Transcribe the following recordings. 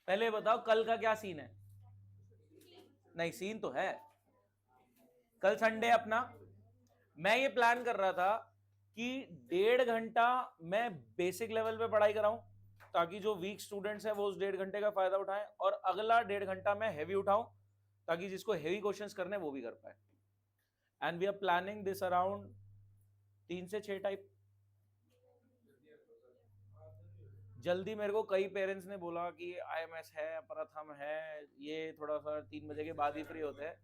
पहले बताओ कल का क्या सीन है? नहीं, सीन तो है, कल संडे अपना। मैं ये प्लान कर रहा था कि 1.5 घंटा मैं बेसिक लेवल पे पढ़ाई कराऊं, ताकि जो वीक स्टूडेंट्स हैं वो उस 1.5 घंटे का फायदा उठाएं, और अगला 1.5 घंटा मैं हैवी उठाऊं, ताकि जिसको हैवी क्वेश्चंस करने वो भी कर पाए। And we are planning this around 3 से 6 टाइप। जल्दी मेरे को कई पेरेंट्स ने बोला कि आईएमएस है, प्रथम है, ये थोड़ा सा 3 बजे के बाद ही फ्री होते हैं।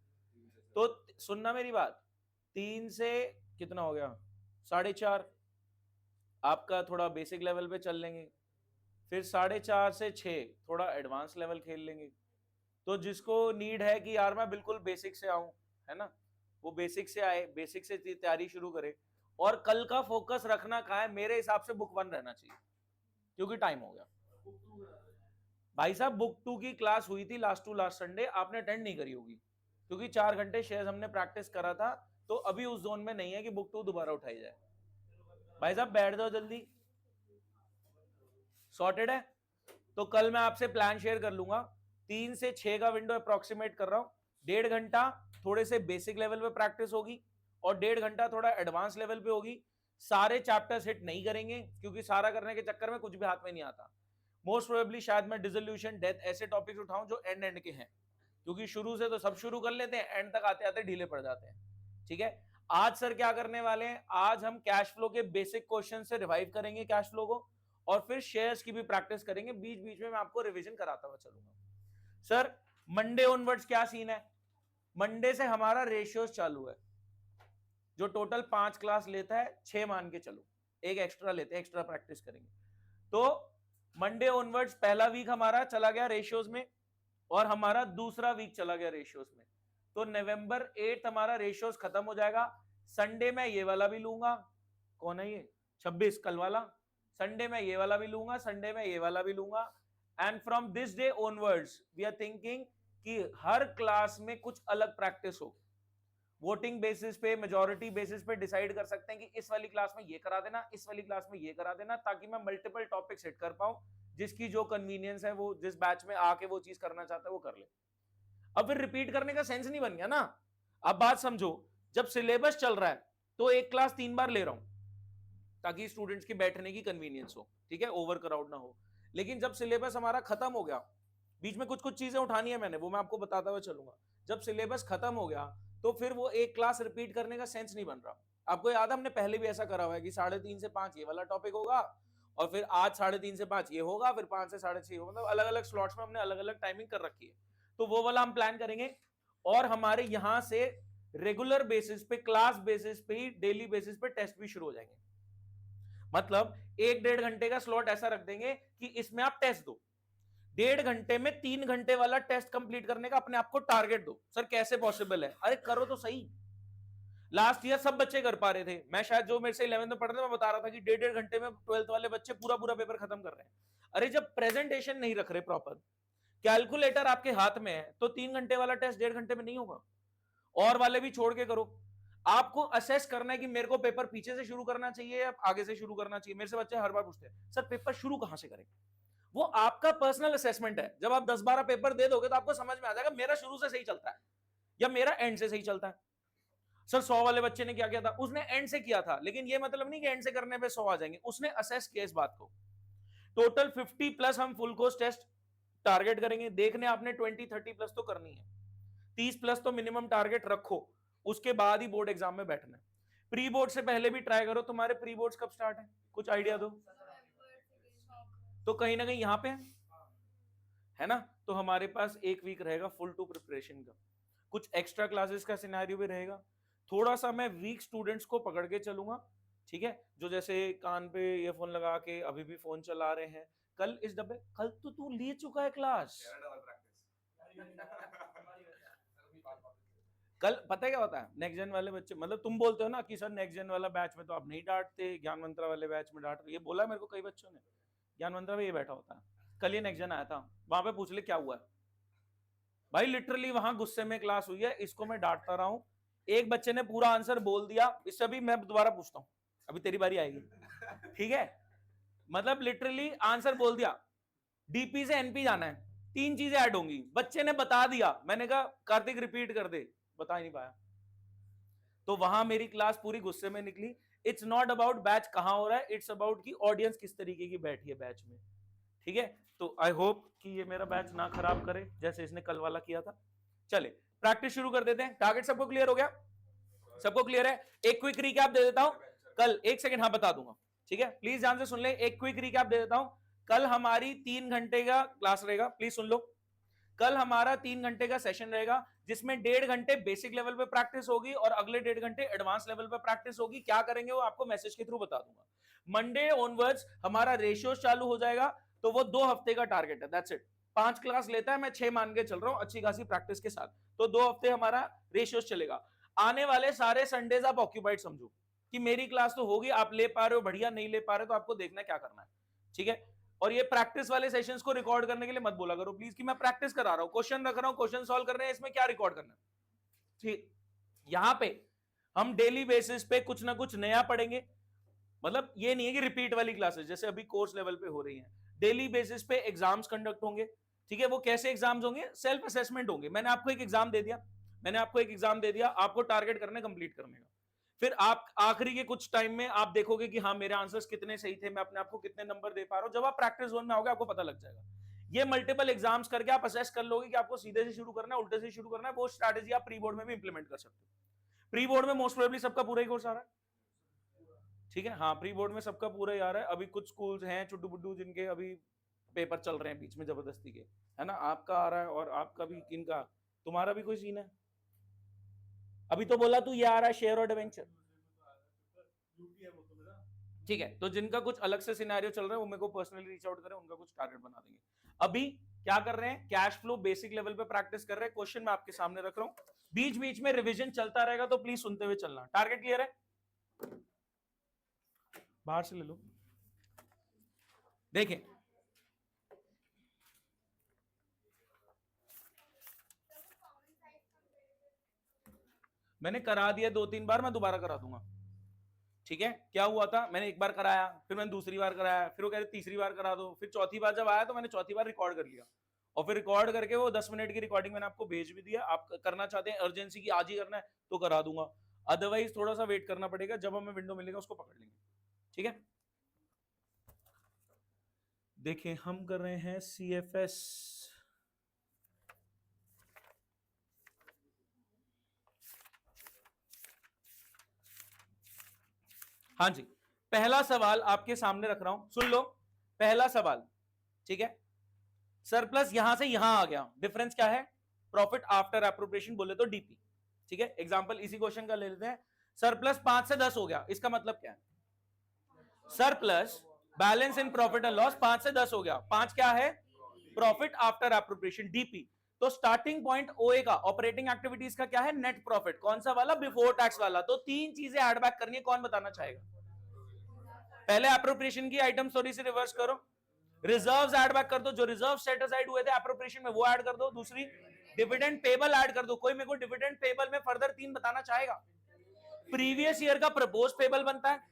तो सुनना मेरी बात, 3 से कितना हो गया, 4:30 आपका थोड़ा बेसिक लेवल पे चल लेंगे, फिर 4:30 से 6 थोड़ा एडवांस लेवल खेल लेंगे। तो जिसको नीड है कि यार मैं बिल्कुल बेसिक से आऊं, है ना, वो बेसिक से आए, बेसिक से तैयारी शुरू करे। और कल का फोकस रखना कहाँ है, मेरे हिसाब से बुक 1 रहना चाहिए, क्योंकि टाइम हो गया। भाई साहब बुक 2 की क्लास हुई थी लास्ट टू लास्ट संडे, आपने अटेंड नहीं करी होगी, क्योंकि 4 घंटे शेयर हमने प्रैक्टिस करा था। तो अभी उस जोन में नहीं है कि बुक 2 दोबारा उठाई जाए। भाई साहब बैठ जाओ जल्दी, सॉर्टेड है। तो कल मैं आपसे प्लान शेयर कर लूंगा, 3 से 6 का विंडो अप्रोक्सीमेट कर रहा हूं। 1.5 घंटा थोड़े से बेसिक लेवल पे प्रैक्टिस होगी, और 1.5 घंटा थोड़ा एडवांस लेवल पे होगी। सारे चैप्टर्स हिट नहीं करेंगे, क्योंकि सारा करने के चक्कर में कुछ भी हाथ में नहीं आता। मोस्ट प्रोबेबली शायद मैं डिसोल्यूशन, डेथ, ऐसे टॉपिक्स उठाऊं जो एंड एंड के हैं, क्योंकि शुरू से तो सब शुरू कर लेते हैं, एंड तक आते आते ढीले पड़ जाते हैं। ठीक है, आज सर क्या करने वाले हैं, आज हम कैश फ्लो के बेसिक क्वेश्चन से रिवाइव करेंगे कैश फ्लो को, और फिर शेयर्स की भी प्रैक्टिस करेंगे। बीच बीच में मैं आपको रिवीजन कराता हुआ चलूंगा। सर मंडे ऑनवर्ड्स क्या सीन है? मंडे से हमारा रेशियोज चालू है, जो टोटल 5 क्लास लेता है, 6 मान के चलो, एक एक्स्ट्रा लेते हैं, एक्स्ट्रा प्रैक्टिस करेंगे। तो मंडे ऑनवर्ड्स पहला वीक हमारा चला गया रेशियोज में, और हमारा दूसरा वीक चला गया रेशियोज में। तो नवंबर 8 हमारा रेशियोज खत्म हो जाएगा। संडे में ये वाला भी लूंगा, कौन है ये, 26 कल वाला। संडे में ये वाला भी लूंगा, संडे में ये वाला भी लूंगा। And from this day onwards we are thinking कि हर क्लास में कुछ अलग प्रैक्टिस हो। वोटिंग बेसिस पे, मेजॉरिटी बेसिस पे डिसाइड कर सकते हैं कि इस वाली क्लास में ये करा देना, इस वाली क्लास में ये करा देना, ताकि मैं मल्टीपल टॉपिक्स हिट कर पाऊं। जिसकी जो कन्वीनियंस है, वो जिस बैच में आके वो चीज करना चाहता है वो कर ले। अब फिर रिपीट करने का सेंस नहीं बन गया ना। अब बात समझो, जब सिलेबस चल रहा है तो एक क्लास 3 बार ले रहा हूं, ताकि स्टूडेंट्स की बैठने की कन्वीनियंस हो, ठीक है, ओवर क्राउड ना हो। लेकिन जब सिलेबस हमारा खत्म हो गया, बीच में कुछ कुछ चीजें उठानी है मैंने, वो मैं आपको बताता हुआ चलूंगा। जब सिलेबस खत्म हो गया तो फिर वो एक क्लास रिपीट करने का सेंस नहीं बन रहा। आपको याद है हमने पहले भी ऐसा करा हुआ है कि 3:30 से 5 ये वाला टॉपिक होगा, और फिर आज 3:30 से 5 ये होगा, फिर 5 से 6:30 होगा, मतलब अलग अलग स्लॉट्स में हमने अलग अलग टाइमिंग कर रखी है। तो वो वाला हम प्लान करेंगे, और हमारे यहां से रेगुलर बेसिस पे, क्लास बेसिस पे ही, डेली बेसिस पे टेस्ट भी शुरू हो जाएंगे। मतलब 1-1.5 घंटे का स्लॉट ऐसा रख देंगे कि इसमें आप टेस्ट दो। 1.5 घंटे में 3 घंटे वाला टेस्ट कंप्लीट करने का अपने आप को टारगेट दो। सर कैसे पॉसिबल है? अरे करो तो सही। लास्ट ईयर सब बच्चे कर पा रहे थे, मैं शायद जो मेरे से 11th में पढ़ रहे थे, मैं बता रहा था कि 1.5 घंटे में 12th वाले बच्चे पूरा पूरा पेपर खत्म कर रहे हैं। अरे जब प्रेजेंटेशन नहीं रख रहे प्रॉपर, कैलकुलेटर आपके हाथ में है, तो 3 घंटे वाला टेस्ट 1.5 घंटे में नहीं होगा। और वाले भी छोड़ के करो। आपको असेस करना है कि मेरे को पेपर पीछे से शुरू करना चाहिए या आगे से शुरू करना चाहिए। मेरे से बच्चे हर बार पूछते हैं सर पेपर शुरू कहां से करें। वो आपका पर्सनल असेसमेंट है। जब आप 10-12 पेपर दे दोगे तो आपको समझ में आ जाएगा मेरा शुरू से सही चलता है या मेरा एंड से सही चलता है। सर 100 वाले बच्चे ने क्या किया था, उसने एंड से किया था, लेकिन ये मतलब नहीं कि एंड से करने पे 100 आ जाएंगे, उसने असेस किया इस बात को। टोटल 50 प्लस हम फुल कोर्स टेस्ट टारगेट करेंगे। देखने आपने 20-30 प्लस तो करनी है, 30 प्लस तो मिनिमम टारगेट रखो, उसके बाद ही बोर्ड एग्जाम में बैठना है। प्री बोर्ड से पहले भी ट्राई करो। तुम्हारे प्री बोर्ड कब स्टार्ट है, कुछ आइडिया दो। तो कहीं ना कहीं यहां पे है ना, तो हमारे पास एक वीक रहेगा फुल टू प्रिपरेशन का। कुछ एक्स्ट्रा क्लासेस का सिनेरियो भी रहेगा। थोड़ा सा मैं वीक स्टूडेंट्स को पकड़ के चलूंगा, ठीक है, जो जैसे कान पे ईयरफोन लगा के अभी भी फोन चला रहे हैं। कल इस डब्बे, कल तो तू ले चुका है क्लास। कल पता है क्या होता है, नेक्स्ट जेन वाले बच्चे, मतलब तुम बोलते हो ना कि सर नेक्स्ट जेन वाला बैच में तो आप नहीं डांटते, ज्ञान मंत्रा वाले बैच में डांट रहे, ये बोला मेरे को कई बच्चों ने, ज्ञान मंत्रा में ये बैठा होता है। कल ये नेक्स्ट जेन आया था, वहां पे पूछ ले क्या हुआ है भाई, लिटरली वहां गुस्से में क्लास हुई है, इसको मैं डांटता रहा हूं। एक बच्चे ने पूरा आंसर बोल दिया, इससे भी मैं दोबारा पूछता हूं, अभी तेरी बारी आएगी, ठीक है। मतलब लिटरली आंसर बोल दिया, डीपी से एनपी जाना है, तीन चीजें ऐड होंगी। बच्चे ने बता दिया, मैंने कहा कार्तिक रिपीट कर दे, बता ही नहीं पाया, तो वहां मेरी क्लास पूरी गुस्से में निकली। इट्स नॉट अबाउट बैच कहां हो रहा है, इट्स अबाउट की ऑडियंस किस तरीके की बैठी है बैच में। ठीक है, तो आई होप कि ये मेरा बैच ना खराब करे जैसे इसने कल वाला किया था। चले प्रैक्टिस शुरू कर देते हैं। टारगेट सबको क्लियर हो गया? सबको क्लियर है? एक क्विक रिकैप दे देता हूं कल, एक सेकंड, हाँ बता दूंगा, ठीक है, प्लीज ध्यान से सुन ले। एक क्विक रिकैप दे देता हूं। कल हमारी 3 घंटे का क्लास रहेगा, प्लीज सुन लो। कल हमारा 3 घंटे का सेशन रहेगा जिसमें 1.5 घंटे बेसिक लेवल पे प्रैक्टिस होगी और अगले 1.5 घंटे एडवांस लेवल पे प्रैक्टिस होगी। क्या करेंगे वो आपको मैसेज के थ्रू बता दूंगा। मंडे ऑनवर्ड्स हमारा रेशियो चालू हो जाएगा, तो वो 2 हफ्ते का टारगेट है, दैट्स इट। 5 क्लास लेता है, मैं 6 मान के चल रहा हूं अच्छी खासी प्रैक्टिस के साथ, तो 2 हफ्ते हमारा रेशियो चलेगा। आने वाले सारे संडेज आप ऑक्यूपाइड समझो कि मेरी क्लास तो होगी, आप ले पा रहे हो बढ़िया, नहीं ले पा रहे तो आपको देखना है क्या करना है, ठीक है। और ये प्रैक्टिस वाले सेशंस को रिकॉर्ड करने के लिए मत बोला करो प्लीज कि मैं प्रैक्टिस करा रहा हूं, क्वेश्चन रख रहा हूं, क्वेश्चन सॉल्व कर रहे हैं, इसमें क्या रिकॉर्ड करना है, ठीक। यहां पे हम डेली बेसिस पे कुछ ना कुछ नया पढ़ेंगे, मतलब ये नहीं है कि रिपीट वाली क्लासेस जैसे अभी कोर्स लेवल पे हो रही हैं। डेली बेसिस पे एग्जाम्स कंडक्ट होंगे, ठीक है। वो कैसे एग्जाम्स होंगे? सेल्फ असेसमेंट होंगे। मैंने आपको एक एग्जाम दे दिया, आपको टारगेट करने कंप्लीट करने का। फिर आप आखिरी के कुछ टाइम में आप देखोगे कि हाँ मेरे आंसर्स कितने सही थे, मैं अपने आप को कितने नंबर दे पा रहा हूं। जब आप प्रैक्टिस जोन में आओगे आपको पता लग जाएगा। ये मल्टीपल एग्जाम्स करके आप असेस कर लोगे कि आपको सीधे से शुरू करना है, उल्टे से शुरू करना है। वो स्ट्रैटेजी आप प्री बोर्ड में भी इंप्लीमेंट कर सकते हो। प्री बोर्ड में मोस्ट प्रोबेबली सबका पूरा ही कोर्स आ रहा है, ठीक है। हाँ, प्री बोर्ड में सबका पूरा ही आ रहा है। अभी कुछ स्कूल्स हैं चुड्डू बुड्डू जिनके अभी पेपर चल रहे हैं बीच में जबरदस्ती के, है ना। आपका आ रहा है और आपका भी, किनका, तुम्हारा भी कोई सीन है? अभी तो बोला तू ये आ रहा है शेयर और एडवेंचर, ठीक है। तो जिनका कुछ अलग से सिनेरियो चल रहा है वो मेरे को पर्सनली रीच आउट करें, उनका कुछ टारगेट बना देंगे। अभी क्या कर रहे हैं? कैश फ्लो बेसिक लेवल पे प्रैक्टिस कर रहे हैं। क्वेश्चन मैं आपके सामने रख रहा हूं, बीच बीच में रिवीजन चलता रहेगा, तो प्लीज सुनते हुए चलना। टारगेट क्लियर है? बाहर से ले लो। देखें, मैंने करा दिया 2-3 बार, मैं दोबारा करा दूंगा, ठीक है। क्या हुआ था, मैंने एक बार कराया, फिर मैंने दूसरी बार कराया, फिर वो कह रहे तीसरी बार करा दो, फिर चौथी बार जब आया तो मैंने चौथी बार रिकॉर्ड कर लिया, और फिर रिकॉर्ड करके वो 10 मिनट की रिकॉर्डिंग मैंने आपको भेज भी दिया। आप करना चाहते हैं अर्जेंसी की, आज ही करना है तो करा दूंगा, अदरवाइज थोड़ा सा वेट करना पड़ेगा, जब हमें विंडो मिलेगा उसको पकड़ लेंगे, ठीक है। देखें, हम कर रहे हैं CFS, हाँ जी। पहला सवाल आपके सामने रख रहा हूं, सुन लो। पहला सवाल, ठीक है। सरप्लस यहां से यहां आ गया, डिफरेंस क्या है? प्रॉफिट आफ्टर एप्रोप्रिएशन बोले तो डीपी, ठीक है। एग्जांपल इसी क्वेश्चन का ले लेते हैं। सरप्लस 5 से 10 हो गया, इसका मतलब क्या है? Surplus balance in profit and loss 5 से 10 हो गया। 5 क्या है? Profit after appropriation, DP. तो स्टार्टिंग पॉइंट ओए का, ऑपरेटिंग एक्टिविटीज का क्या है? Net profit. कौन सा वाला? बिफोर टैक्स वाला। तो 3 चीजें ऐड बैक करनी है, कौन बताना चाहेगा? पहले एप्रोप्रिएशन की आइटम थोड़ी सी रिवर्स करो, रिजर्व्स ऐड बैक कर दो, जो रिजर्व सेट असाइड हुए थे एप्रोप्रिएशन में वो ऐड कर दो। दूसरी डिविडेंड पेबल ऐड कर दो। कोई मेरे को डिविडेंड पेबल में फर्दर 3 बताना चाहेगा? प्रीवियस ईयर का प्रपोज पेबल बनता है,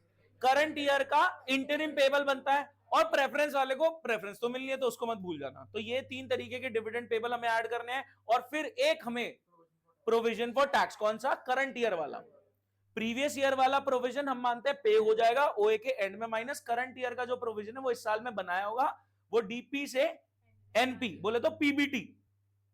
करंट ईयर का इंटरिम पेबल बनता है, और प्रेफरेंस वाले को प्रेफरेंस तो मिलनी है तो उसको मत भूल जाना। तो ये 3 तरीके के डिविडेंड पेबल हमें ऐड करने हैं, और फिर एक हमें प्रोविजन फॉर टैक्स, कौन सा? करंट ईयर वाला। प्रीवियस ईयर वाला प्रोविजन हम मानते हैं पे हो जाएगा ओए के एंड में, माइनस करंट ईयर का जो प्रोविजन है वो इस साल में बनाया होगा, वो डीपी से एनपी बोले तो पीबीटी।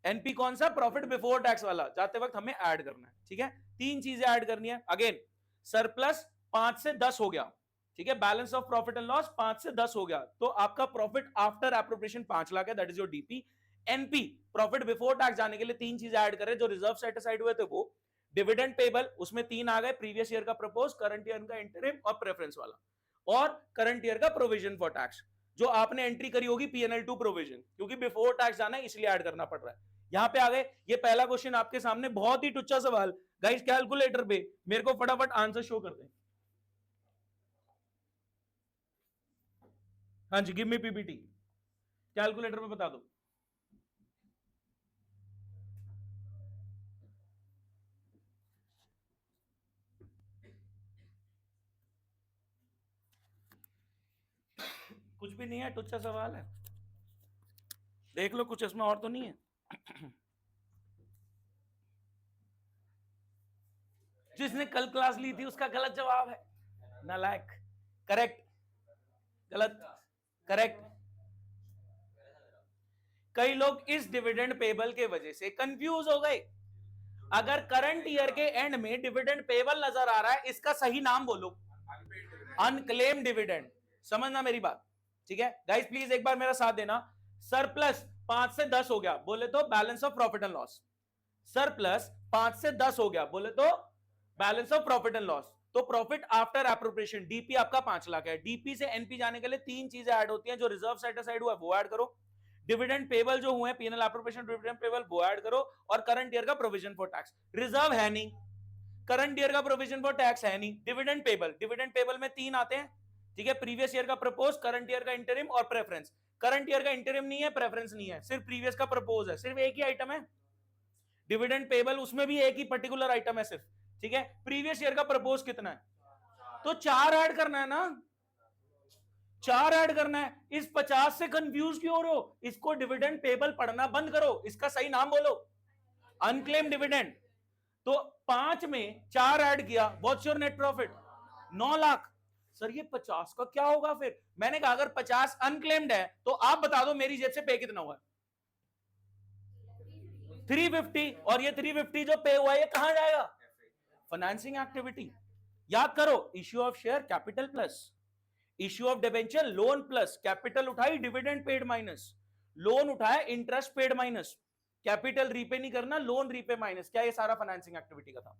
एनपी कौन सा? प्रॉफिट बिफोर टैक्स वाला, जाते वक्त हमें ऐड करना है, ठीक है। 3 चीजें ऐड करनी है। अगेन सरप्लस 5 से 10 हो गया, ठीक है। Balance of profit and loss 5 से 10 हो गया, तो आपका प्रॉफिट आफ्टर एप्रोप्रिएशन 5 लाख है, that is your DP. NP profit before tax जाने के लिए 3 चीजें ऐड करें, जो रिजर्व सेट असाइड हुए थे वो, डिविडेंड पेबल उसमें 3 आ गए, प्रीवियस ईयर का प्रपोज, करंट ईयर का इंटरिम और प्रेफरेंस वाला, और करंट ईयर का प्रोविजन फॉर टैक्स जो आपने एंट्री करी होगी PNL 2 प्रोविजन, क्योंकि बिफोर टैक्स जाना है इसलिए ऐड करना पड़ रहा है। यहां पे आ गए। ये पहला क्वेश्चन आपके सामने, बहुत ही टुच्चा सवाल। गाइस कैलकुलेटर पे मेरे को फटाफट आंसर शो कर दें। हाँ जी, गिव मी पीपीटी, कैलकुलेटर पे बता दो। कुछ भी नहीं है, टुच्चा सवाल है। देख लो कुछ इसमें और तो नहीं है। जिसने कल क्लास ली थी उसका गलत जवाब है, नालायक। करेक्ट, गलत, करेक्ट। कई लोग इस डिविडेंड पेबल के वजह से कंफ्यूज हो गए। अगर करंट ईयर के एंड में डिविडेंड पेबल नजर आ रहा है, इसका सही नाम बोलो, अनक्लेम डिविडेंड। समझना मेरी बात, ठीक है गाइस? प्लीज एक बार मेरा साथ देना। सरप्लस 5 से 10 हो गया, बोले तो balance of profit and loss. Surplus 5 से 10 हो गया, बोले तो balance of profit and loss. तो प्रॉफिट आफ्टर एप्रोप्रिएशन, डीपी आपका 5 लाख है। डीपी से एनपी जाने के लिए तीन चीजें ऐड होती हैं, जो रिजर्व सेट असाइड हुआ है वो ऐड करो, डिविडेंड पेबल जो हुए पीएनएल एप्रोप्रिएशन डिविडेंड पेबल वो ऐड करो, और करंट ईयर का प्रोविजन फॉर टैक्स। रिजर्व है नहीं, करंट ईयर का प्रोविजन फॉर टैक्स है नहीं। डिविडेंड पेबल में तीन आते हैं, ठीक है? प्रीवियस ईयर का प्रपोज, करंट ईयर का इंटरिम और प्रेफरेंस। करंट ईयर का इंटरिम नहीं है, प्रेफरेंस नहीं है, सिर्फ प्रीवियस का प्रपोज है। सिर्फ एक ही आइटम है डिविडेंड पेबल, उसमें भी एक ही पर्टिकुलर आइटम है सिर्फ, ठीक है? प्रीवियस ईयर का प्रपोज कितना है? तो 4 ऐड करना है ना, 4 ऐड करना है। इस 50 से कंफ्यूज क्यों हो रहे हो? इसको डिविडेंड पेबल पढ़ना बंद करो, इसका सही नाम बोलो, अनक्लेम डिविडेंड। तो 5 में 4 ऐड किया, what's your net profit? 9 lakh. Sir ये 50 का क्या होगा फिर? मैंने कहा अगर 50 अनक्लेम्ड है तो आप बता दो मेरी जेब से पे कितना हुआ? 350। और ये 350 जो पे हुआ है ये कहां जाएगा? Financing activity. याद करो, issue of share capital plus issue of debenture loan plus capital उठाई डिविडेंड पेड माइनस लोन उठाया interest paid minus capital repay नहीं करना, लोन रीपे माइनस। क्या ये सारा फाइनेंसिंग एक्टिविटी का था?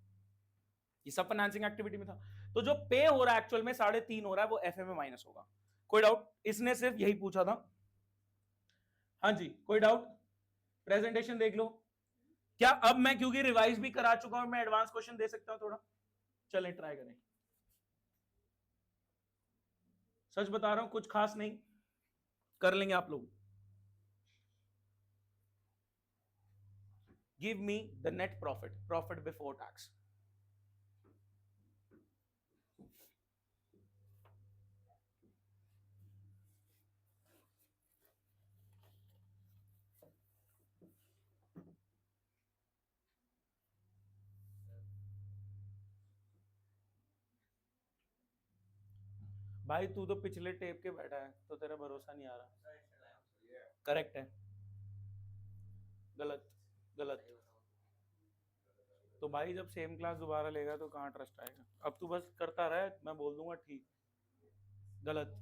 ये सब फाइनेंसिंग एक्टिविटी में था। तो जो पे हो रहा है एक्चुअल में 3.5 हो रहा है, वो एफए में माइनस होगा। कोई डाउट? इसने सिर्फ यही पूछा था। हाँ जी, कोई डाउट? प्रेजेंटेशन देख लो। क्या अब मैं क्योंकि रिवाइज भी करा चुका हूं, मैं एडवांस क्वेश्चन दे सकता हूं थोड़ा? चलें ट्राई करें। सच बता रहा हूं, कुछ खास नहीं, कर लेंगे आप लोग। Give me the net profit before tax. भाई तू तो पिछले टेप के बैठा है तो तेरा भरोसा नहीं आ रहा। करेक्ट है, गलत, गलत। तो भाई जब सेम क्लास दोबारा लेगा तो कहाँ ट्रस्ट आएगा? अब तू बस करता रहे, मैं बोल दूंगा ठीक। गलत,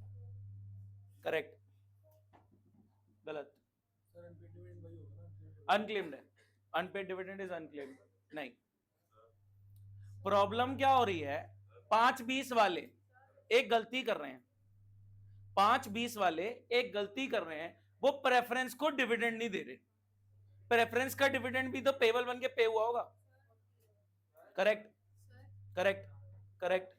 करेक्ट, गलत। अनक्लेम्ड है, अनपेड डिविडेंड इज अनक्लेम्ड। नहीं, प्रॉब्लम क्या हो रही है? 5-20 वाले एक गलती कर रहे हैं, 5-20 वाले एक गलती कर रहे हैं, वो प्रेफरेंस को डिविडेंड नहीं दे रहे। प्रेफरेंस का डिविडेंड भी तो पेबल बन के पे हुआ होगा। Correct, correct, correct,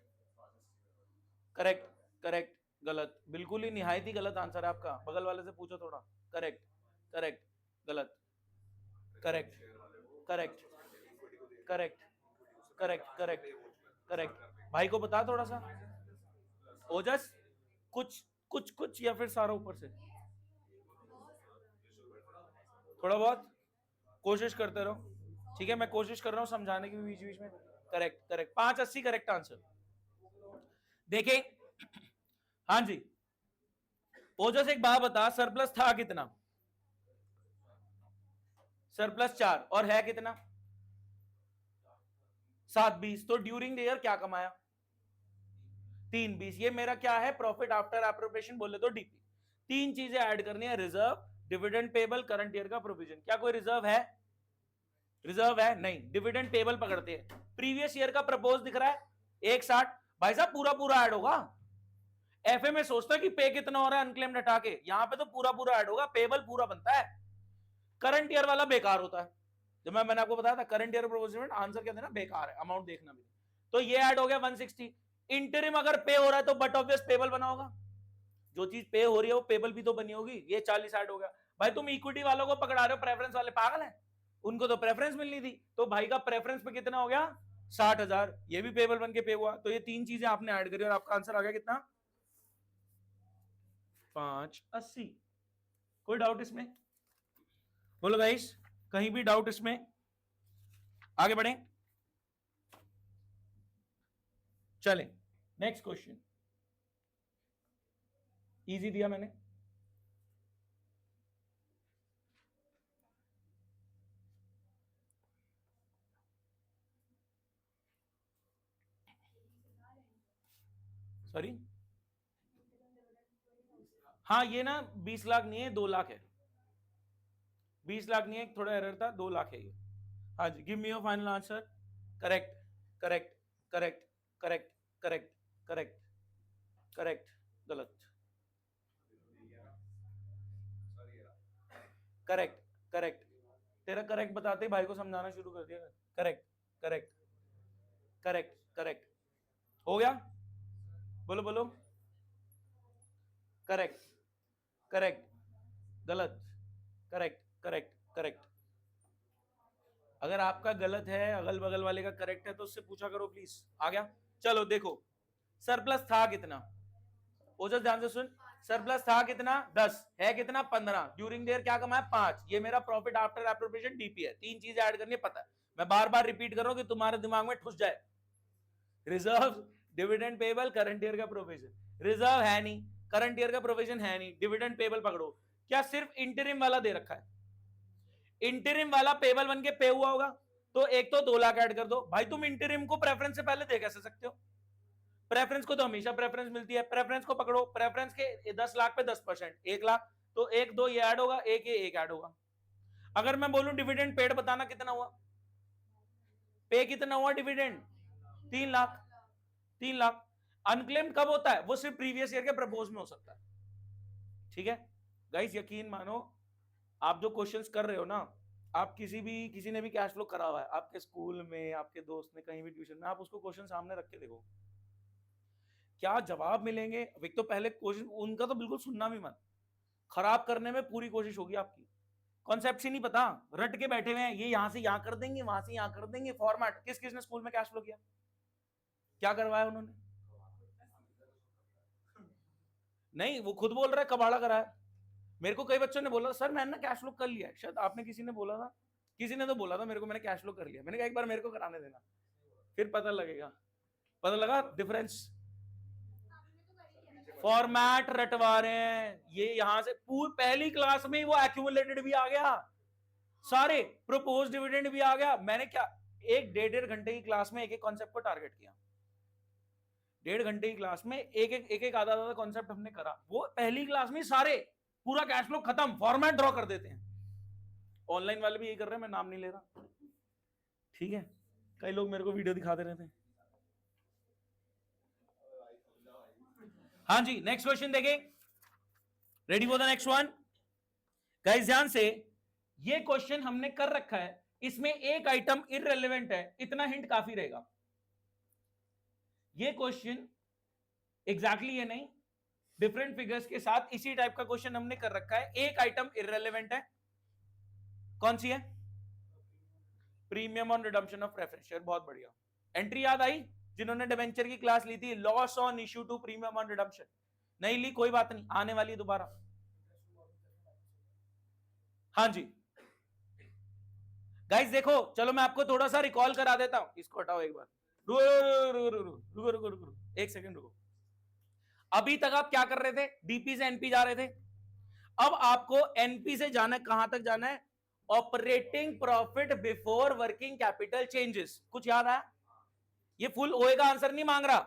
correct, correct, गलत, बिल्कुल ही निहायत ही गलत आंसर है आपका। बगल वाले से पूछो थोड़ा। करेक्ट, करेक्ट, गलत, correct, correct, correct, correct, correct, correct. भाई को बता थोड़ा सा ओजस, कुछ कुछ कुछ या फिर सारा ऊपर से? थोड़ा बहुत कोशिश करते रहो, ठीक है? मैं कोशिश कर रहा हूं समझाने की बीच बीच में। Correct, correct, 580 correct answer. देखें, हाँ जी, ओजस एक बात बता, सरप्लस था कितना? सरप्लस 4, और है कितना? 720। तो ड्यूरिंग द ईयर क्या कमाया? 320। ये मेरा क्या है? प्रॉफिट आफ्टर एप्रोप्रिएशन बोले तो डीपी। तीन चीजें ऐड करनी है, reserve, dividend payable, current year का प्रोविजन। क्या कोई रिजर्व है? रिजर्व है नहीं, डिविडेंड पेबल पकड़ते हैं। प्रीवियस ईयर का प्रपोज दिख रहा है 160, भाई साहब पूरा पूरा ऐड होगा। एफए में सोचता है कि पे कितना हो रहा है अनक्लेम्ड हटा के, यहां पे तो पूरा पूरा ऐड होगा, पेबल पूरा बनता है। करंट ईयर वाला बेकार होता है, जो मैंने आपको बताया था, करंट ईयर प्रोपोजमेंट आंसर क्या देना बेकार है, अमाउंट देखना भी। तो ये ऐड हो गया 160। इंटरिम अगर पे हो रहा है तो बट ऑब्वियस पेबल बना होगा, जो चीज पे हो रही है वो पेबल भी तो बनी होगी। ये 40 ऐड हो गया। भाई तुम इक्विटी वालों को पकड़ा रहे हो, प्रेफरेंस वाले पागल हैं? उनको तो प्रेफरेंस मिलनी थी, तो भाई का प्रेफरेंस पे कितना हो गया? 60,000। ये भी पेबल बन के पे हुआ। तो ये तीन चीजें आपने ऐड करी और आपका आंसर आ गया कितना? 580। कोई डाउट इसमें? बोलो गाइस, कहीं भी डाउट इसमें? आगे बढ़े, चलें। नेक्स्ट क्वेश्चन, इजी दिया मैंने। सॉरी, हाँ ये ना 20 लाख नहीं है, 2 लाख है। 20 लाख नहीं है, थोड़ा एरर था, 2 लाख है ये। हाँ जी, give me your final answer. Correct, correct, correct, correct, correct, correct, correct, गलत, करेक्ट, करेक्ट। तेरा करेक्ट बताते ही भाई को समझाना शुरू कर दिया। करेक्ट, करेक्ट, करेक्ट, करेक्ट, हो गया। बोलो बोलो, करेक्ट, करेक्ट, गलत, करेक्ट, करेक्ट, करेक्ट। अगर आपका गलत है, अगल बगल वाले का करेक्ट है, तो उससे पूछा करो प्लीज। आ गया? चलो देखो, सरप्लस था कितना, ओजस ध्यान से सुन। सरप्लस था कितना? 10 है, कितना? 15। ड्यूरिंग देयर क्या कमाया? 5। ये मेरा प्रॉफिट आफ्टर एप्रोप्रिएशन डीपी है। 3 चीजें ऐड करनी है, पता है, मैं बार बार रिपीट कर रहा हूं कि तुम्हारे दिमाग में ठुस जाए। Reserve, dividend payable, current year का प्रोविजन। रिजर्व है नहीं, करंट ईयर का प्रोविजन है नहीं, डिविडेंड पेबल पकड़ो। क्या सिर्फ इंटरिम वाला दे रखा है? इंटरिम वाला पेबल बन के पे हुआ होगा, तो एक तो 2 लाख ऐड कर दो। भाई तुम इंटरिम को प्रेफरेंस से पहले दे कैसे सकते हो? प्रेफरेंस को तो हमेशा प्रेफरेंस मिलती है, प्रेफरेंस को पकड़ो। प्रेफरेंस के 10 लाख पे 10%, 1 लाख, तो 1 2 ये ऐड होगा, 1 ये 1 ऐड होगा। अगर मैं बोलूं डिविडेंड पेड बताना, कितना हुआ? पे कितना हुआ डिविडेंड? 3 लाख। 3 लाख। अनक्लेम्ड कब होता है? वो सिर्फ प्रीवियस ईयर के प्रपोज में हो सकता है। ठीक है गाइस, यकीन मानो, आप जो क्वेश्चंस कर रहे हो ना, आप किसी ने भी कैश फ्लो करा हुआ है आपके स्कूल में, आपके दोस्त ने, कहीं भी ट्यूशन में, आप उसको क्वेश्चन सामने रख के देखो, क्या जवाब मिलेंगे। एक तो पहले क्वेश्चन उनका तो बिल्कुल सुनना भी मत, खराब करने में पूरी कोशिश होगी आपकी। कॉन्सेप्ट ही नहीं पता, रट के बैठे हुए हैं, ये यहां से यहां कर देंगे, वहां से यहां कर देंगे, फॉर्मेट। किस किसने स्कूल में कैश फ्लो किया? क्या करवाया उन्होंने? नहीं, वो खुद बोल रहा है कबाड़ा कराया। मेरे को कई बच्चों ने बोला, सर मैंने ना कैश फ्लो कर लिया है। शायद आपने किसी ने बोला था, किसी ने तो बोला था मेरे को, मैंने कैश फ्लो कर लिया। मैंने कहा एक बार मेरे को कराने देना, फिर पता लगेगा। पता लगा डिफरेंस? फॉर्मेट रटवा रहे हैं ये, यहां से पहली क्लास में ही वो एक्यूमुलेटेड भी आ गया, सारे प्रोपोज डिविडेंड भी आ गया। मैंने क्या, एक 1.5 घंटे की क्लास में एक एक कॉन्सेप्ट को टारगेट किया। 1.5 घंटे की क्लास में एक आधा आधा कॉन्सेप्ट हमने करा। वो पहली क्लास में सारे, पूरा कैश फ्लो खत्म, फॉर्मेट ड्रॉ कर देते हैं। ऑनलाइन वाले भी यही कर रहे हैं, मैं नाम नहीं ले रहा। ठीक है, कई लोग मेरे को वीडियो दिखाते रहते हैं। हाँ जी, नेक्स्ट क्वेश्चन देखें। Ready for the next one guys? ध्यान से, ये क्वेश्चन हमने कर रखा है, इसमें एक आइटम इररिलेवेंट है, इतना हिंट काफी रहेगा। ये क्वेश्चन एग्जैक्टली ये नहीं, डिफरेंट फिगर्स के साथ इसी टाइप का क्वेश्चन हमने कर रखा है। एक आइटम इररिलेवेंट है, कौन सी है? Premium on redemption of preference share. बहुत बढ़िया, एंट्री याद आई? जिन्होंने डिबेंचर की क्लास ली थी, loss on issue to premium on redemption. नहीं ली, कोई बात नहीं, आने वाली दोबारा। हाँ जी गाइस, देखो चलो मैं आपको थोड़ा सा रिकॉल करा देता हूं। इसको हटाओ एक बार, रुको, एक सेकंड रुको। अभी तक आप क्या कर रहे थे? डीपी से एनपी जा रहे थे। अब आपको एनपी से जाना है, कहां तक जाना है? Operating profit before working capital changes. कुछ याद आया? ये फुल ओए का आंसर नहीं मांग रहा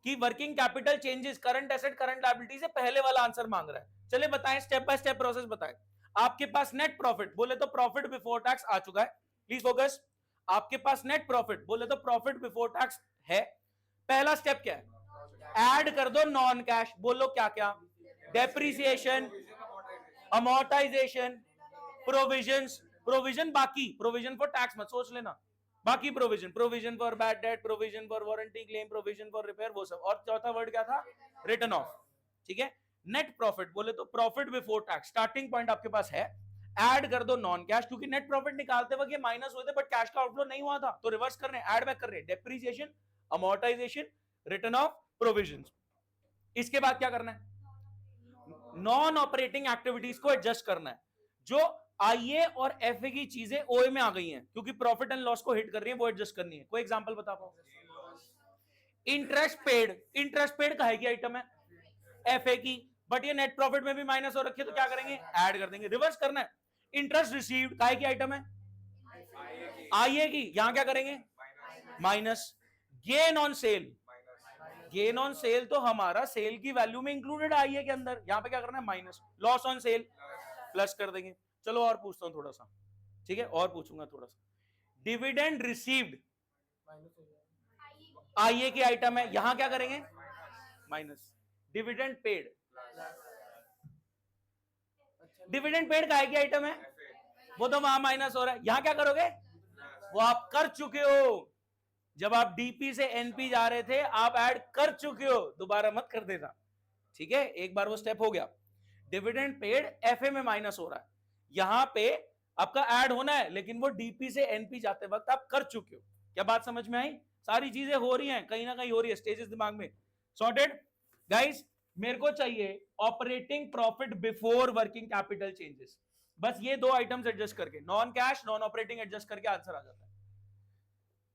कि working capital changes, current asset current liability से पहले वाला आंसर मांग रहा है। चलिए बताएं, स्टेप बाय स्टेप प्रोसेस बताएं। आपके पास नेट प्रॉफिट बोले तो प्रॉफिट बिफोर टैक्स आ चुका है, प्लीज फोकस। आपके पास नेट प्रॉफिट बोले तो प्रॉफिट बिफोर टैक्स है। पहला स्टेप क्या है? ऐड कर दो नॉन कैश। बोलो क्या क्या? Depreciation, amortisation, provisions. प्रोविजन बाकी, प्रोविजन फॉर टैक्स मत सोच लेना, बाकी provision, provision for bad debt, provision for warranty claim, provision for repair, वो सब। और चौथा वर्ड क्या था? Return of. ठीक है, नेट प्रॉफिट बोले तो profit before tax, starting point आपके पास है। ऐड कर दो नॉन कैश, क्योंकि नेट प्रॉफिट निकालते वक्त ये माइनस हुए थे, बट कैश का आउटफ्लो नहीं हुआ था, तो रिवर्स कर रहे हैं, ऐड बैक कर रहे हैं। Depreciation, amortisation, return of, provision. इसके बाद क्या करना है? नॉन ऑपरेटिंग एक्टिविटीज को एडजस्ट करना है। जो आईए और एफए की चीजें ओए में आ गई हैं क्योंकि प्रॉफिट एंड लॉस को हिट कर रही है, वो एडजस्ट करनी है। कोई एग्जांपल बता पाओ? इंटरेस्ट पेड काहे की आइटम है? एफए की। बट ये नेट प्रॉफिट में भी माइनस हो रखी है, तो क्या करेंगे? ऐड कर देंगे, रिवर्स करना है। इंटरेस्ट रिसीव्ड काहे की आइटम है? आईए की। यहां क्या करेंगे? Minus. Gain on sale, gain on sale तो हमारा सेल की वैल्यू में इंक्लूडेड आई है के अंदर, यहां पे क्या करना है? Minus. Loss on sale plus कर देंगे। चलो और पूछता हूं थोड़ा सा, ठीक है, और पूछूंगा थोड़ा सा। डिविडेंड रिसीव्ड आईए की आइटम है, यहां क्या करेंगे? Minus. Dividend paid, dividend paid काहे की आइटम है? वो तो वहां माइनस हो रहा है, यहां क्या करोगे? वो आप कर चुके हो, जब आप डीपी से एनपी जा रहे थे आप ऐड कर चुके हो, दोबारा मत कर देना, ठीक है? एक बार वो स्टेप हो गया। डिविडेंड पेड एफए में माइनस हो रहा है, यहां पे आपका ऐड होना है, लेकिन वो डीपी से एनपी जाते वक्त आप कर चुके हो। क्या बात समझ में आई? सारी चीजें हो रही हैं, कहीं ना कहीं हो रही है, स्टेजेस दिमाग में। Sorted guys? मेरे को चाहिए operating profit before working capital changes. बस ये दो आइटम्स एडजस्ट करके, non cash non operating adjust करके आंसर आ जाता है।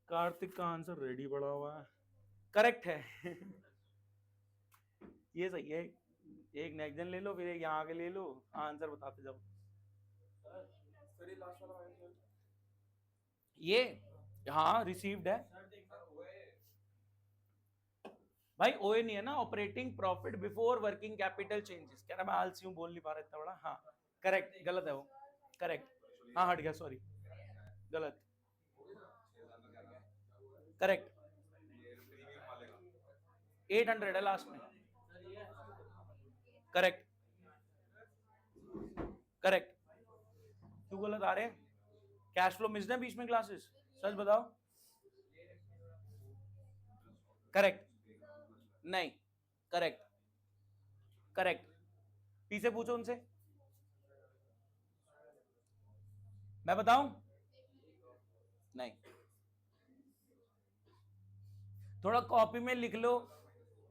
कार्तिक का आंसर रेडी पड़ा हुआ है, करेक्ट है। ये सही है। एक नेक्स्ट जन ले लो, फिर एक यहाँ आगे ले लो, आंसर बताते जाओ। ये हाँ रिसीव्ड है भाई, ओए नहीं है ना, operating profit before working capital changes. कह रहा मैं आलसी हूं, बोल नहीं पा रहा इतना बड़ा। हाँ करेक्ट, गलत है वो, करेक्ट। हाँ हट गया, सॉरी, गलत, करेक्ट। 800 है लास्ट में, करेक्ट, करेक्ट। क्यों गलत आ रहे हैं? कैश फ्लो मिस है बीच में क्लासेस, सच बताओ। करेक्ट, नहीं, करेक्ट, करेक्ट। पीछे पूछो उनसे, मैं बताऊं? नहीं, थोड़ा कॉपी में लिख लो,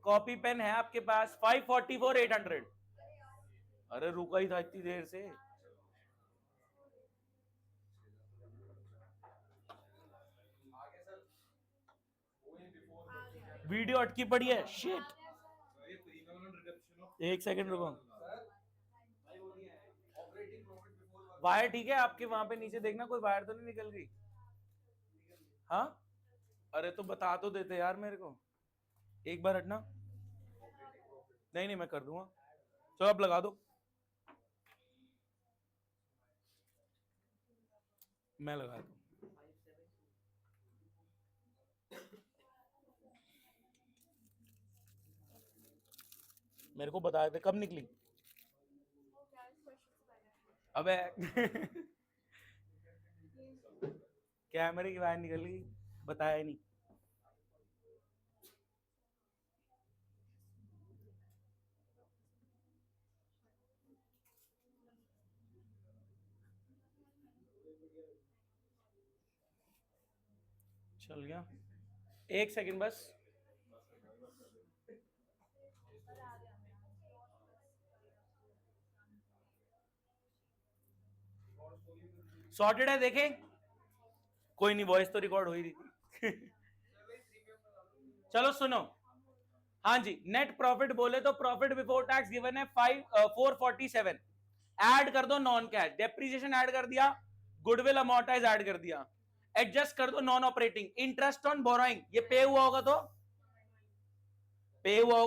कॉपी पेन है आपके पास? 544 800। अरे रुका ही था इतनी देर से। वीडियो अटकी पड़ी है, शिट। एक सेकंड रुको। वायर ठीक है आपके वहां पे नीचे देखना, कोई वायर तो नहीं निकल गई? हाँ, अरे तो बता तो देते यार मेरे को, एक बार हटना। नहीं नहीं मैं कर दूंगा, चलो आप लगा दो, मैं लगा दूं। मेरे को बताए थे, कब निकली? अबे कैमरे की वायर निकल गई, बताया ही नहीं। चल गया, एक सेकंड बस। सॉर्टेड है, देखें? कोई नहीं, वॉइस तो रिकॉर्ड हो ही रही थी। चलो सुनो, हाँ जी, नेट प्रॉफिट बोले तो प्रॉफिट बिफोर टैक्स गिवन है 447। ऐड कर दो नॉन कैश, डेप्रिसिएशन ऐड कर दिया, गुडविल अमोर्टाइज ऐड कर दिया, एडजस्ट कर दो non operating, interest on borrowing, ये पे हुआ होगा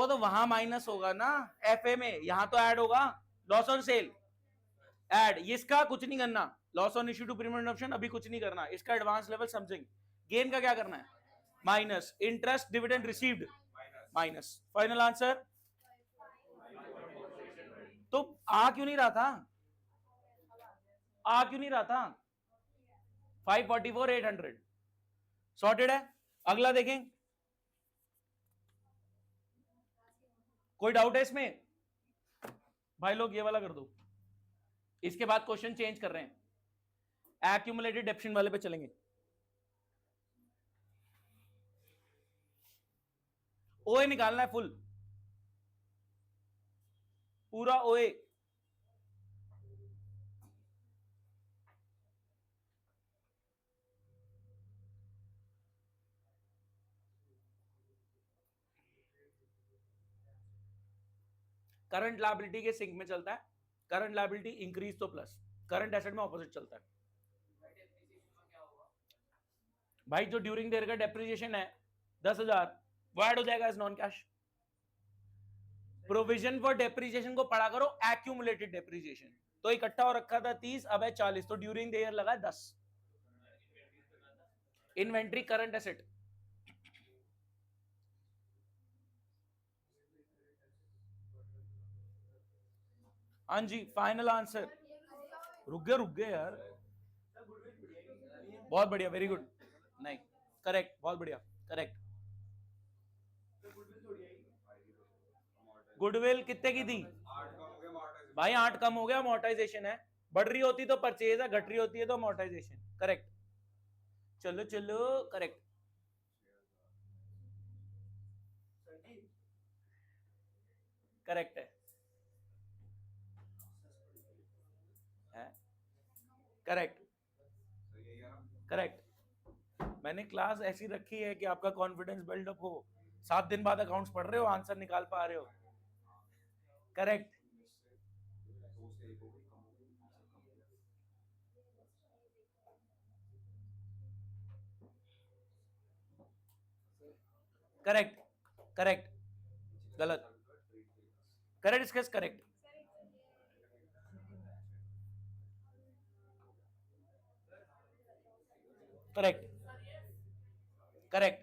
तो वहां माइनस होगा ना एफए में, यहां तो ऐड होगा। लॉस ऑन सेल ऐड, इसका कुछ नहीं करना, loss on issue to premium option अभी कुछ नहीं करना, इसका एडवांस लेवल समझेंगे। गेन का क्या करना है? Minus. Interest dividend received minus. Final answer तो आ क्यों नहीं रहा था? आ क्यों नहीं रहा था? 544 800 सॉर्टेड है। अगला देखें, कोई डाउट है इसमें? भाई लोग ये वाला कर दो, इसके बाद क्वेश्चन चेंज कर रहे हैं, एक्यूमुलेटेड डेप्शन वाले पे चलेंगे। ओए निकालना है फुल, पूरा ओए। करंट लायबिलिटी के सिंक में चलता है, करंट लायबिलिटी इंक्रीज तो प्लस, करंट एसेट में ऑपोजिट चलता है। भाई जो ड्यूरिंग देयर का डेप्रिसिएशन है 10,000 वो ऐड हो जाएगा as non cash. Provision for depreciation को पढ़ा करो एक्यूमुलेटेड डेप्रिसिएशन, तो इकट्ठा हो रखा था 30, अब है 40, तो ड्यूरिंग द ईयर लगा 10। इन्वेंट्री करंट एसेट, हाँ जी फाइनल आंसर। रुक गए यार, बहुत बढ़िया, वेरी गुड, नहीं करेक्ट, बहुत बढ़िया करेक्ट। गुडविल कितने की थी भाई? 8 कम हो गया, अमोर्टाइजेशन है, बढ़ रही होती तो परचेज है, घट रही होती है तो अमोर्टाइजेशन, करेक्ट। चलो चलो करेक्ट, करेक्ट है करेक्ट करेक्ट। मैंने क्लास ऐसी रखी है कि आपका कॉन्फिडेंस बिल्डअप हो, 7 दिन बाद अकाउंट्स पढ़ रहे हो, आंसर निकाल पा रहे हो, करेक्ट। करेक्ट करेक्ट, गलत, correct discuss, correct, correct correct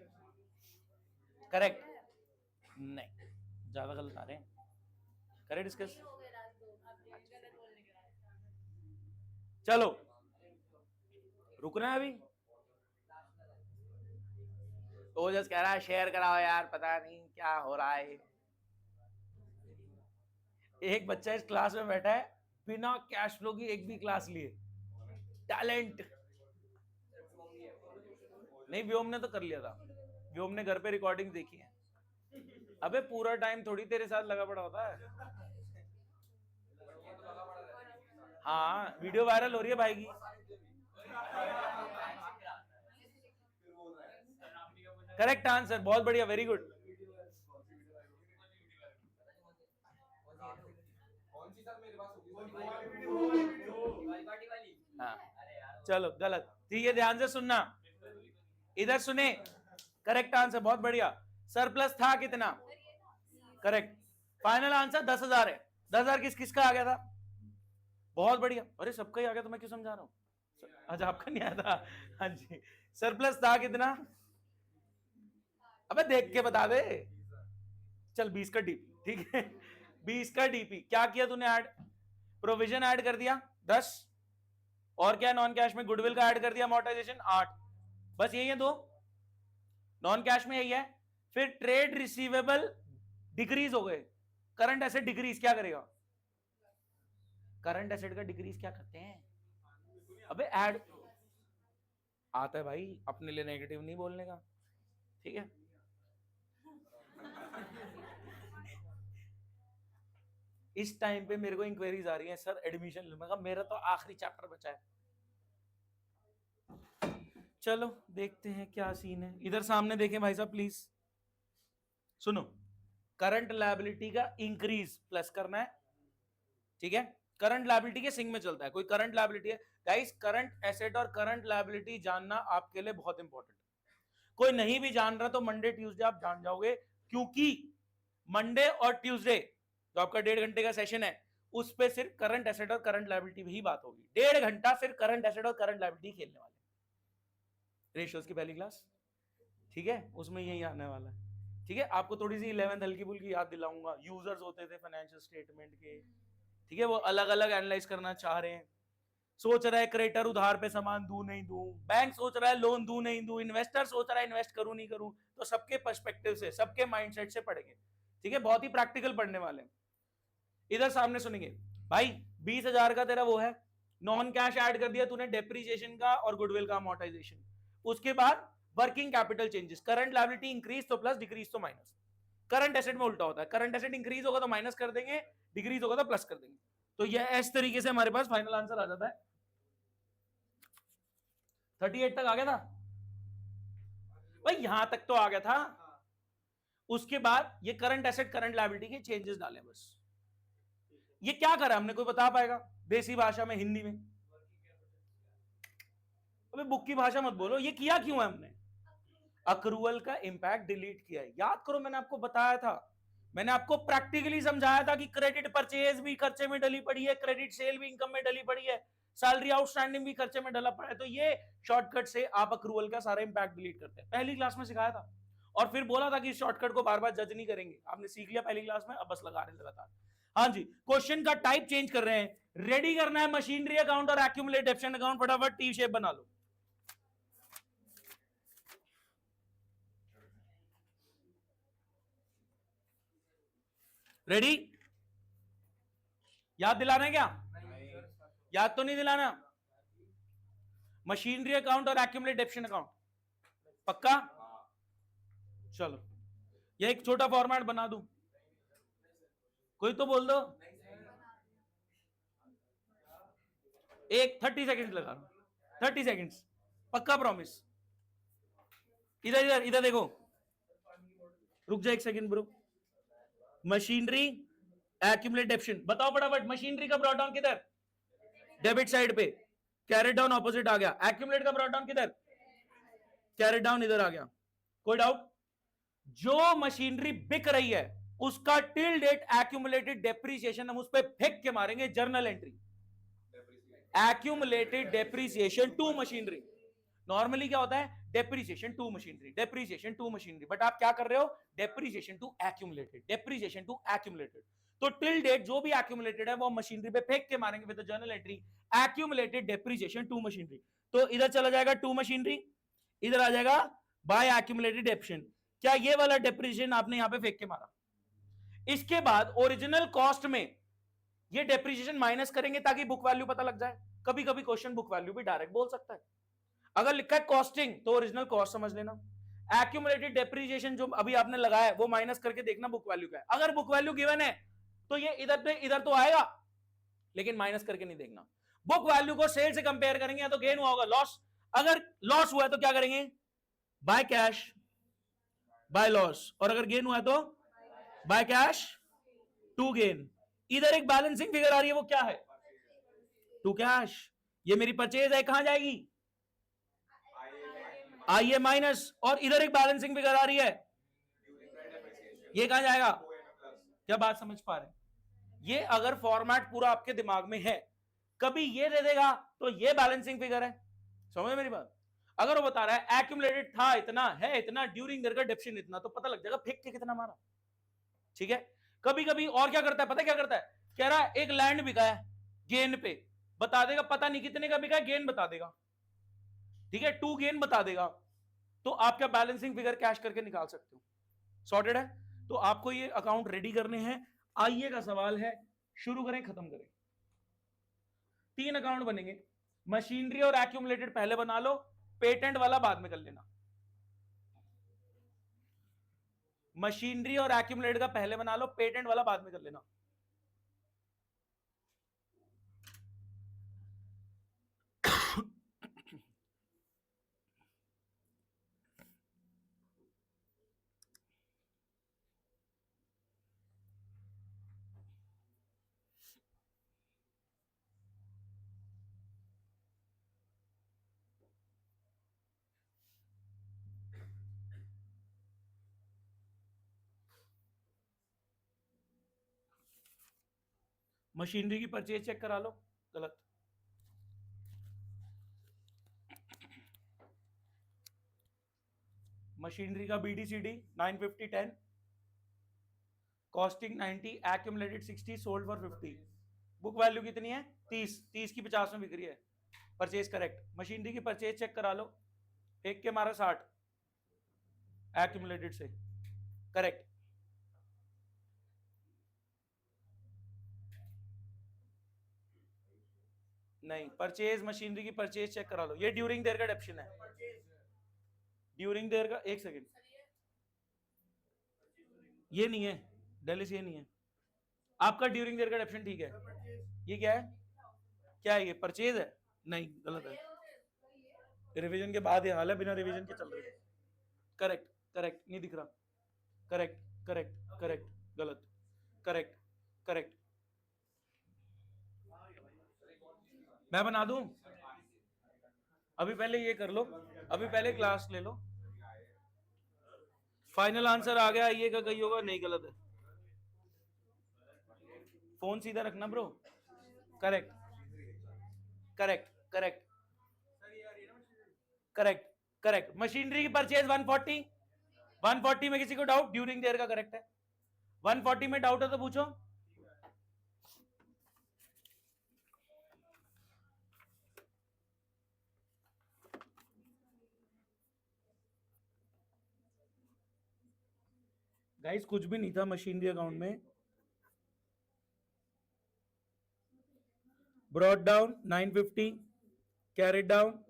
correct, नहीं ज्यादा गलत आ रहे हैं, करेक्ट डिस्कस। चलो रुकना है अभी, तो जस्ट कह रहा है शेयर कराओ यार, पता नहीं क्या हो रहा है। एक बच्चा इस क्लास में बैठा है बिना कैश फ्लो की एक भी क्लास लिए, टैलेंट नहीं। व्योम ने तो कर लिया था, व्योम ने घर पे रिकॉर्डिंग देखी है। अबे पूरा टाइम थोड़ी तेरे साथ लगा पड़ा होता है। हाँ वीडियो वायरल हो रही है भाई की। करेक्ट आंसर, बहुत बढ़िया, वेरी गुड। हाँ चलो गलत, ठीक है ध्यान से सुनना, इधर सुने, करेक्ट आंसर, बहुत बढ़िया। सरप्लस था कितना? करेक्ट, फाइनल आंसर 10,000 है। 10,000 किस किस का आ गया था? बहुत बढ़िया, अरे सबका ही आ गया तो मैं क्यों समझा रहा हूँ, अच्छा आपका नहीं आया था, हाँ जी। सरप्लस था कितना? अबे देख के बता दे, चल 20 का डीपी, ठीक है 20 का डीपी। क्या किया तूने ऐड? प्रोविजन ऐड कर दिया 10, और क्या नॉन कैश में? गुडविल का ऐड कर दिया, अमोर्टाइजेशन 8, बस यही है दो, नॉन कैश में यही है। फिर ट्रेड रिसीवेबल डिक्रीज हो गए, करंट एसेट डिक्रीज, क्या करेगा? करंट एसेट का डिक्रीज क्या करते हैं? अबे ऐड आता है भाई, अपने लिए नेगेटिव नहीं बोलने का, ठीक है। इस टाइम पे मेरे को इंक्वायरीज आ रही है, सर एडमिशन लूंगा, मेरा तो आखिरी चैप्टर बचा है। चलो देखते हैं क्या सीन है, इधर सामने देखें भाई साहब प्लीज, सुनो। करंट लायबिलिटी का इंक्रीज प्लस करना है, ठीक है। करंट लायबिलिटी के सिंक में चलता है, कोई करंट लायबिलिटी है गाइस, करंट एसेट और करंट लायबिलिटी जानना आपके लिए बहुत इंपॉर्टेंट है। कोई नहीं भी जान रहा तो मंडे ट्यूसडे आप जान जाओगे, क्योंकि मंडे और ट्यूसडे जो आपका 1.5 घंटे का सेशन है, उस पे सिर्फ करंट एसेट और करंट लायबिलिटी ही बात होगी। 1.5 घंटा सिर्फ करंट एसेट और करंट लायबिलिटी खेलने वाले, रेशियोज की पहली क्लास, ठीक है, उसमें यही आने वाला है, ठीक है। आपको थोड़ी सी 11th हल्की फुल्की याद दिलाऊंगा, यूजर्स होते थे फाइनेंशियल स्टेटमेंट के, ठीक है, वो अलग अलग एनालाइज करना चाह रहे हैं। सोच रहा है क्रेडिटर उधार पे सामान दूं नहीं दूं, बैंक सोच रहा है लोन दूं नहीं दूं, इन्वेस्टर सोच रहा है इन्वेस्ट करूं नहीं करूं, तो सबके पर्सपेक्टिव से, सबके माइंडसेट से पढ़ेंगे, ठीक है, बहुत ही प्रैक्टिकल पढ़ने वाले हैं। इधर सामने सुनेंगे भाई, 20,000 का तेरा वो है, नॉन कैश ऐड कर दिया तूने, डेप्रीसिएशन का और गुडविल का अमोर्टाइजेशन, उसके बाद working capital changes, current liability increase तो प्लस, डिक्रीज तो माइनस। करंट एसेट में उल्टा होता है, करंट एसेट इंक्रीज होगा तो माइनस कर देंगे, डिक्रीज होगा तो प्लस कर देंगे। तो यह इस तरीके से हमारे पास फाइनल आंसर आ जाता है। 38 तक आ गया था भाई, यहां तक तो आ गया था। उसके बाद ये करंट एसेट करंट लायबिलिटी के चेंजेस डालें बस, ये क्या करा हमने, कोई बता पाएगा देसी भाषा में, हिंदी में? अबे बुक की भाषा मत बोलो, ये किया क्यों है हमने? अक्रूवल का इंपैक्ट डिलीट किया है। याद करो, मैंने आपको बताया था, मैंने आपको प्रैक्टिकली समझाया था कि क्रेडिट परचेज भी खर्चे में डली पड़ी है, क्रेडिट सेल भी इनकम में डली पड़ी है, सैलरी आउटस्टैंडिंग भी खर्चे में डला पड़ा है। तो ये शॉर्टकट से आप अक्रूवल का सारा इंपैक्ट डिलीट करते हैं। पहली क्लास में सिखाया था और फिर बोला था कि इस शॉर्टकट को बार बार जज नहीं करेंगे। आपने सीख लिया पहली क्लास में, अब बस लगा रहे हैं लगातार। हाँ जी, क्वेश्चन का टाइप चेंज कर रहे हैं। रेडी करना है मशीनरी अकाउंट और एक्यूमुलेट डेप्शन अकाउंट। फटाफट टी शेप बना लो। रेडी? याद दिलाना है क्या? याद तो नहीं दिलाना। मशीनरी अकाउंट और एक्यूमुलेट डेप्शन अकाउंट पक्का? चलो, ये एक छोटा फॉर्मेट बना दूं, कोई तो बोल दो। एक 30 सेकंड लगा, 30 सेकंड्स पक्का, प्रॉमिस। इधर इधर इधर देखो, रुक जा एक सेकंड ब्रो। मशीनरी एक्यूमुलेट डेप्शन, बताओ फटाफट। मशीनरी का ब्रॉट डाउन किधर? डेबिट साइड पे, कैरेट डाउन ऑपोजिट आ गया। एक्यूमुलेट का ब्रॉट डाउन किधर? कैरेट डाउन इधर आ गया। कोई डाउट? जो मशीनरी बिक रही है उसका टिल डेट एक्यूमुलेटेड डेप्रिसिएशन हम उस पर फेंक के मारेंगे journal entry, accumulated depreciation to machinery. Normally क्या होता है? Depreciation to machinery, depreciation to machinery, but आप क्या कर रहे हो? Depreciation to accumulated, depreciation to accumulated. तो टिल डेट जो भी एक्यूमुलेटेड है वो मशीनरी पे फेंक के मारेंगे with journal entry accumulated depreciation to machinery. तो इधर चला जाएगा टू मशीनरी, इधर आ जाएगा बाय एक्यूमुलेटेड डेप्शन। क्या ये वाला डेप्रिसिएशन आपने यहां पे फेंक के मारा? इसके बाद ओरिजिनल कॉस्ट में ये डेप्रिसिएशन माइनस करेंगे ताकि बुक वैल्यू पता लग जाए। कभी कभी क्वेश्चन बुक वैल्यू भी डायरेक्ट बोल सकता है। अगर लिखा है कॉस्टिंग तो ओरिजिनल कॉस्ट समझ लेना। एक्यूमुलेटेड डेप्रिसिएशन जो अभी आपने लगाया है वो माइनस करके देखना बुक वैल्यू क्या है। अगर बुक वैल्यू गिवन है तो ये इधर तो आएगा, लेकिन माइनस करके नहीं देखना। बुक वैल्यू को सेल से कंपेयर करेंगे, या तो गेन हुआ होगा लॉस। अगर लॉस हुआ है तो क्या करेंगे? By cash, by loss. और अगर गेन हुआ है तो बाय कैश टू गेन। इधर एक बैलेंसिंग फिगर आ रही है, वो क्या है? To cash. ये मेरी परचेज है, कहां जाएगी? I A minus. और इधर एक बैलेंसिंग फिगर आ रही है, ये कहां जाएगा? क्या बात समझ पा रहे? ये अगर फॉर्मेट पूरा आपके दिमाग में है, कभी ये दे देगा तो ये बैलेंसिंग फिगर है। समझ मेरी बात? अगर वो बता रहा है एक्यूमुलेटेड था इतना, है इतना, ड्यूरिंग देयर का डेप्शन इतना, तो पता लग जाएगा फेंक के कितना मारा। ठीक है? कभी कभी और क्या करता है पता है? क्या करता है? कह रहा है एक लैंड बिका है, गेन पे बता देगा, पता नहीं कितने का बिका है, गेन बता देगा। ठीक है? टू गेन बता देगा, तो आप क्या बैलेंसिंग फिगर कैश करके निकाल सकते हो। सॉर्टेड है? तो आपको ये अकाउंट रेडी करने हैं। आइए का सवाल है, शुरू करें खत्म करें? 3 अकाउंट बनेंगे। मशीनरी और एक्यूमुलेटेड पहले बना लो, पेटेंट वाला बाद में कर लेना। मशीनरी और एक्यूमुलेटेड का पहले बना लो, पेटेंट वाला बाद में कर लेना। मशीनरी की परचेज चेक करा लो। गलत। मशीनरी का BDCD 950 10, costing 90, accumulated 60, sold for 50। Book value कितनी है? 30, 30 की 50 में बिक रही है। Purchase correct. मशीनरी की परचेज चेक करा लो, फेंक के मारा 60 एक्यूमुलेटेड से, करेक्ट। नहीं, परचेज मशीनरी की परचेज चेक करा लो। ये ड्यूरिंग देयर का डेप्शन है, ड्यूरिंग देयर का। एक सेकंड, ये नहीं है दिल्ली से, ये नहीं है आपका ड्यूरिंग देयर का डेप्शन। ठीक है, ये क्या है? क्या है ये? परचेज है? नहीं, गलत है। रिवीजन के बाद ये हाल है, बिना रिवीजन के चल रही है। करेक्ट, करेक्ट, नहीं दिख रहा। करेक्ट, करेक्ट, करेक्ट, गलत। करेक्ट, करेक्ट, मैं बना दूं? अभी पहले ये कर लो, अभी पहले क्लास ले लो। फाइनल आंसर आ गया, ये का कही होगा नहीं, गलत है। फोन सीधा रखना bro. Correct correct correct correct correct. Machinery की परचेज 140, 140 में किसी को डाउट? ड्यूरिंग देयर का करेक्ट है। 140 में डाउट है तो पूछो। गाइस कुछ भी नहीं था मशीनरी अकाउंट में। ब्रॉट डाउन 950, कैरेट डाउन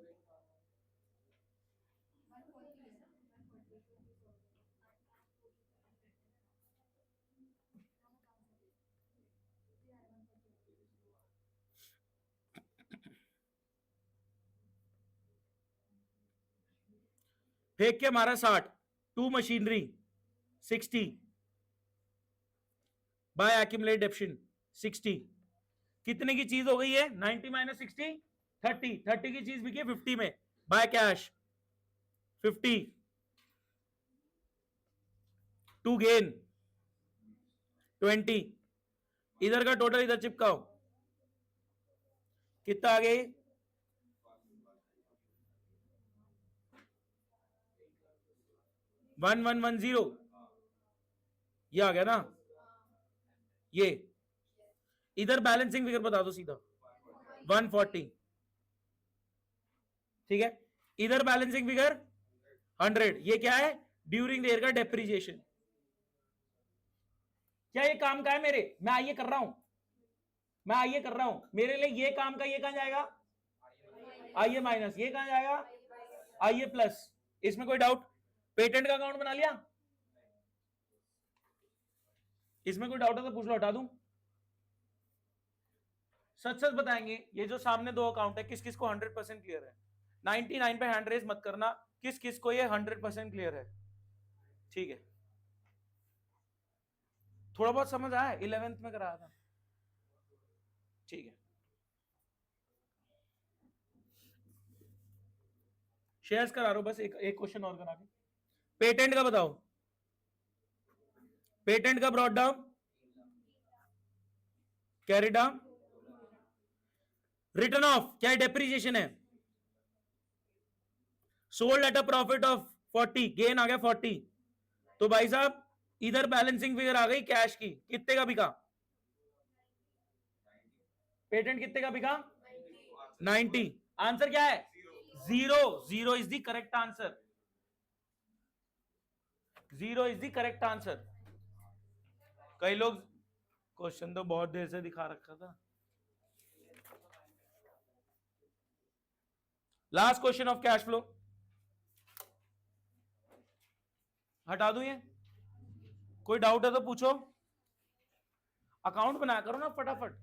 फेंक के मारा 60, to machinery 60 by accumulate depreciation 60। कितने की चीज हो गई है? 90 माइनस 60 30, 30 की चीज बिकी 50 में बाय कैश 50 टू गेन 20। इधर का टोटल इधर चिपकाओ, कितना आ गई? 1110, ये आ गया ना? ये इधर बैलेंसिंग फिगर बता दो सीधा 140, ठीक है। इधर बैलेंसिंग फिगर 100, ये क्या है? ड्यूरिंग द ईयर का डेप्रिसिएशन। क्या ये काम का है मेरे? मैं आइए कर रहा हूं, मैं आइए कर रहा हूं, मेरे लिए ये काम का, ये कहां जाएगा? आइए माइनस, ये कहां जाएगा? आइए प्लस। इसमें कोई डाउट? पेटेंट का अकाउंट बना लिया? इसमें कोई डाउट है तो पूछ लो, हटा दूं? सच सच बताएंगे, ये जो सामने दो अकाउंट है किस किस को 100% क्लियर है? 99 पे हैंड रेज मत करना, किस किस को ये 100% क्लियर है? ठीक है, थोड़ा बहुत समझ आया, 11th में कराया था। ठीक है, शेयर्स करा रहा हूं बस, एक क्वेश्चन और करा के। पेटेंट का बताओ, पेटेंट का brought down, carry down, return of क्या है? डेप्रिसिएशन है। Sold at a profit of 40, gain आ गया 40। तो भाई साहब इधर बैलेंसिंग फिगर आ गई कैश की, कितने का बिका? पेटेंट कितने का बिका? 90। आंसर क्या है? Zero. Zero is the correct answer, zero is the correct answer. कई लोग, क्वेश्चन तो बहुत देर से दिखा रखा था। Last question of cash flow, हटा दूं ये? कोई डाउट है तो पूछो। अकाउंट बना करो ना फटाफट।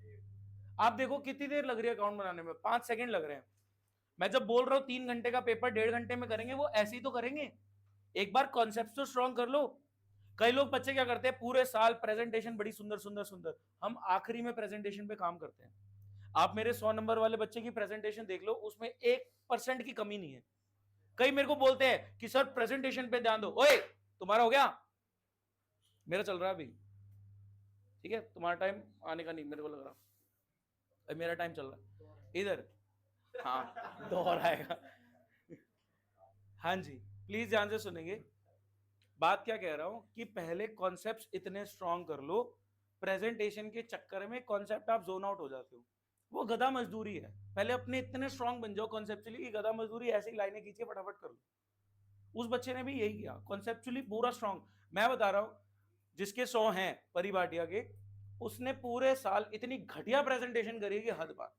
आप देखो कितनी देर लग रही है अकाउंट बनाने में, 5 सेकंड लग रहे हैं। मैं जब बोल रहा हूं 3 घंटे का पेपर 1.5 घंटे में करेंगे, वो ऐसे ही तो करेंगे। एक बार कॉन्सेप्ट तो स्ट्रॉन्ग कर लो। कई लोग बच्चे क्या करते हैं, पूरे साल प्रेजेंटेशन बड़ी सुंदर सुंदर सुंदर, हम आखिरी में प्रेजेंटेशन पे काम करते हैं। आप मेरे 100 नंबर वाले बच्चे की प्रेजेंटेशन देख लो, उसमें 1% की कमी नहीं है। कई मेरे को बोलते हैं कि सर प्रेजेंटेशन पे ध्यान दो। ओए तुम्हारा हो गया? मेरा चल रहा है अभी, ठीक है, तुम्हारा टाइम आने का नहीं मेरे को लग रहा, अभी मेरा टाइम चल रहा है इधर। हाँ दौर आएगा। हाँ जी, प्लीज ध्यान से सुनेंगे। बात क्या कह रहा हूं कि पहले कॉन्सेप्ट्स इतने स्ट्रॉन्ग कर लो, प्रेजेंटेशन के चक्कर में कॉन्सेप्ट आप जोन आउट हो जाते हो। वो गधा मजदूरी है। पहले अपने इतने स्ट्रॉन्ग बन जाओ कॉन्सेप्चुअली कि गधा मजदूरी ऐसी लाइनें खींचिए फटाफट कर लो। उस बच्चे ने भी यही किया, कॉन्सेप्चुअली पूरा स्ट्रॉन्ग। मैं बता रहा हूं, जिसके 100 हैं परिभाटिया के, उसने पूरे साल इतनी घटिया प्रेजेंटेशन करी कि हद बात।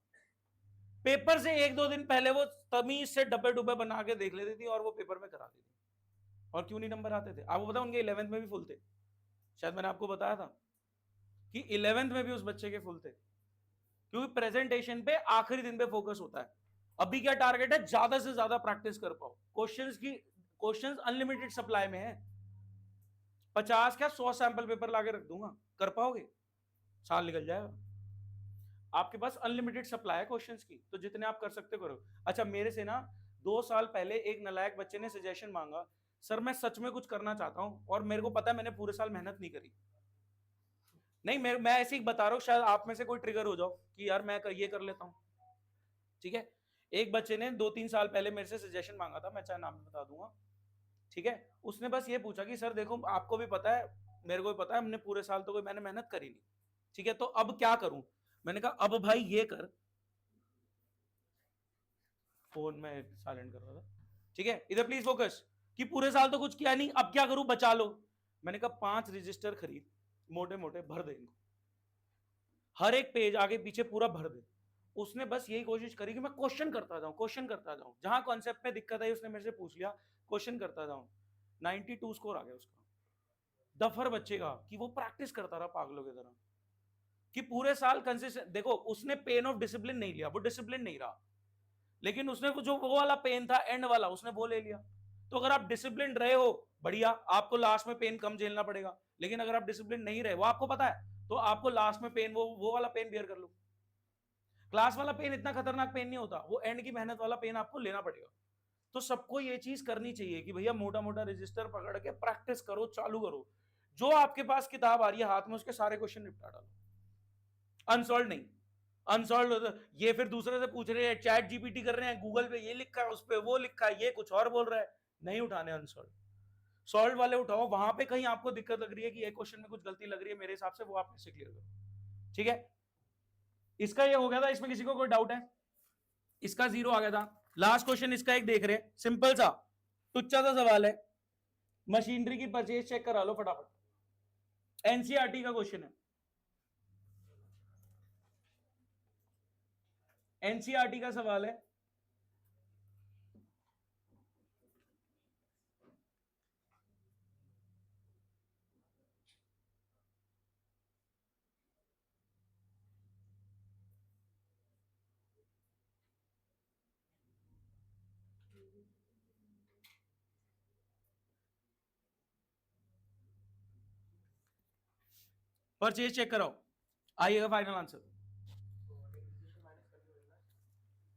पेपर से 1-2 दिन पहले वो तमीज से डब्बे डुब्बे बना के देख लेती थी और वो पेपर में कराती थी। और क्यों नहीं नंबर आते थे? आपको पता उनके 11th में भी फुल थे। शायद मैंने आपको बताया था कि 11th में भी उस बच्चे के फुल थे, क्योंकि प्रेजेंटेशन पे आखिरी दिन पे फोकस होता है। अभी क्या टारगेट है? ज्यादा से ज्यादा प्रैक्टिस कर पाओ। क्वेश्चंस अनलिमिटेड सप्लाई में है। 50 क्या 100 सैंपल पेपर लाके रख दूंगा, कर पाओगे? साल निकल जाएगा। आपके पास अनलिमिटेड सप्लाई है क्वेश्चंस की, तो जितने आप कर सकते करो। अच्छा, मेरे से ना 2 साल पहले एक नालायक बच्चे ने सजेशन मांगा, सर मैं सच में कुछ करना चाहता हूं और मेरे को पता है मैंने पूरे साल मेहनत नहीं करी। नहीं, मैं ऐसे ही बता रहा हूं, शायद आप में से कोई ट्रिगर हो जाओ कि यार मैं ये कर लेता हूं। ठीक है, एक बच्चे ने 2-3 साल पहले मेरे से सजेशन मांगा था, मैं चाहे नाम बता दूंगा। ठीक है, उसने बस ये पूछा कि सर देखो आपको भी पता है मेरे को भी पता है हमने पूरे साल तो कोई मैंने मेहनत करी नहीं, ठीक है, तो अब क्या करूं। मैंने कहा अब भाई ये कर, फोन में साइलेंट कर रहा था, ठीक है, इधर प्लीज फोकस, कि पूरे साल तो कुछ किया नहीं, अब क्या करूं, बचा लो। मैंने कहा 5 रजिस्टर खरीद, मोटे मोटे भर दे इनको, हर एक पेज आगे पीछे पूरा भर दे। उसने बस यही कोशिश करी कि मैं क्वेश्चन करता जाऊं, क्वेश्चन करता जाऊं, जहां कॉन्सेप्ट में दिक्कत आई उसने मेरे से पूछ लिया, क्वेश्चन करता जाऊं। 92 स्कोर आ गया उसका। दफर बच्चे का कि वो प्रैक्टिस करता रहा पागलों की तरह, कि पूरे साल कंसिस्टेंट। देखो उसने पेन ऑफ डिसिप्लिन नहीं लिया, वो डिसिप्लिन नहीं रहा, लेकिन उसने जो वो वाला पेन था एंड वाला उसने वो ले लिया। तो अगर आप डिसिप्लिन रहे हो बढ़िया, आपको लास्ट में पेन कम झेलना पड़ेगा, लेकिन अगर आप डिसिप्लिन नहीं रहे, वो आपको पता है, तो आपको लास्ट में पेन वो वाला पेन बियर कर लो। क्लास वाला पेन इतना खतरनाक पेन नहीं होता, वो एंड की मेहनत वाला पेन आपको लेना पड़ेगा। तो सबको ये चीज करनी चाहिए कि भैया मोटा मोटा रजिस्टर पकड़ के प्रैक्टिस करो, चालू करो। जो आपके पास किताब आ रही है हाथ में उसके सारे क्वेश्चन निपटा डालो, अनसॉल्व नहीं। अनसॉल्व ये फिर दूसरे से पूछ रहे हैं, चैट जीपीटी कर रहे हैं, गूगल पे ये लिखा है, उस पे वो लिखा है, ये कुछ और बोल रहा है, नहीं उठाने अनसॉल्व। सॉल्व वाले उठाओ, वहां पे कहीं आपको दिक्कत लग रही है कि ये क्वेश्चन में कुछ गलती लग रही है मेरे हिसाब से, वो आप कैसे क्लियर करो। ठीक है, इसका ये हो गया था, इसमें किसी को कोई डाउट है? इसका 0 आ गया था। लास्ट क्वेश्चन इसका एक देख रहे हैं, सिंपल सा टुच्चा सा सवाल है, मशीनरी की परचेज चेक करा लो फटाफट, एनसीईआरटी का क्वेश्चन है, एनसीईआरटी का सवाल है। परचेज चेक कराओ, आइएगा फाइनल आंसर।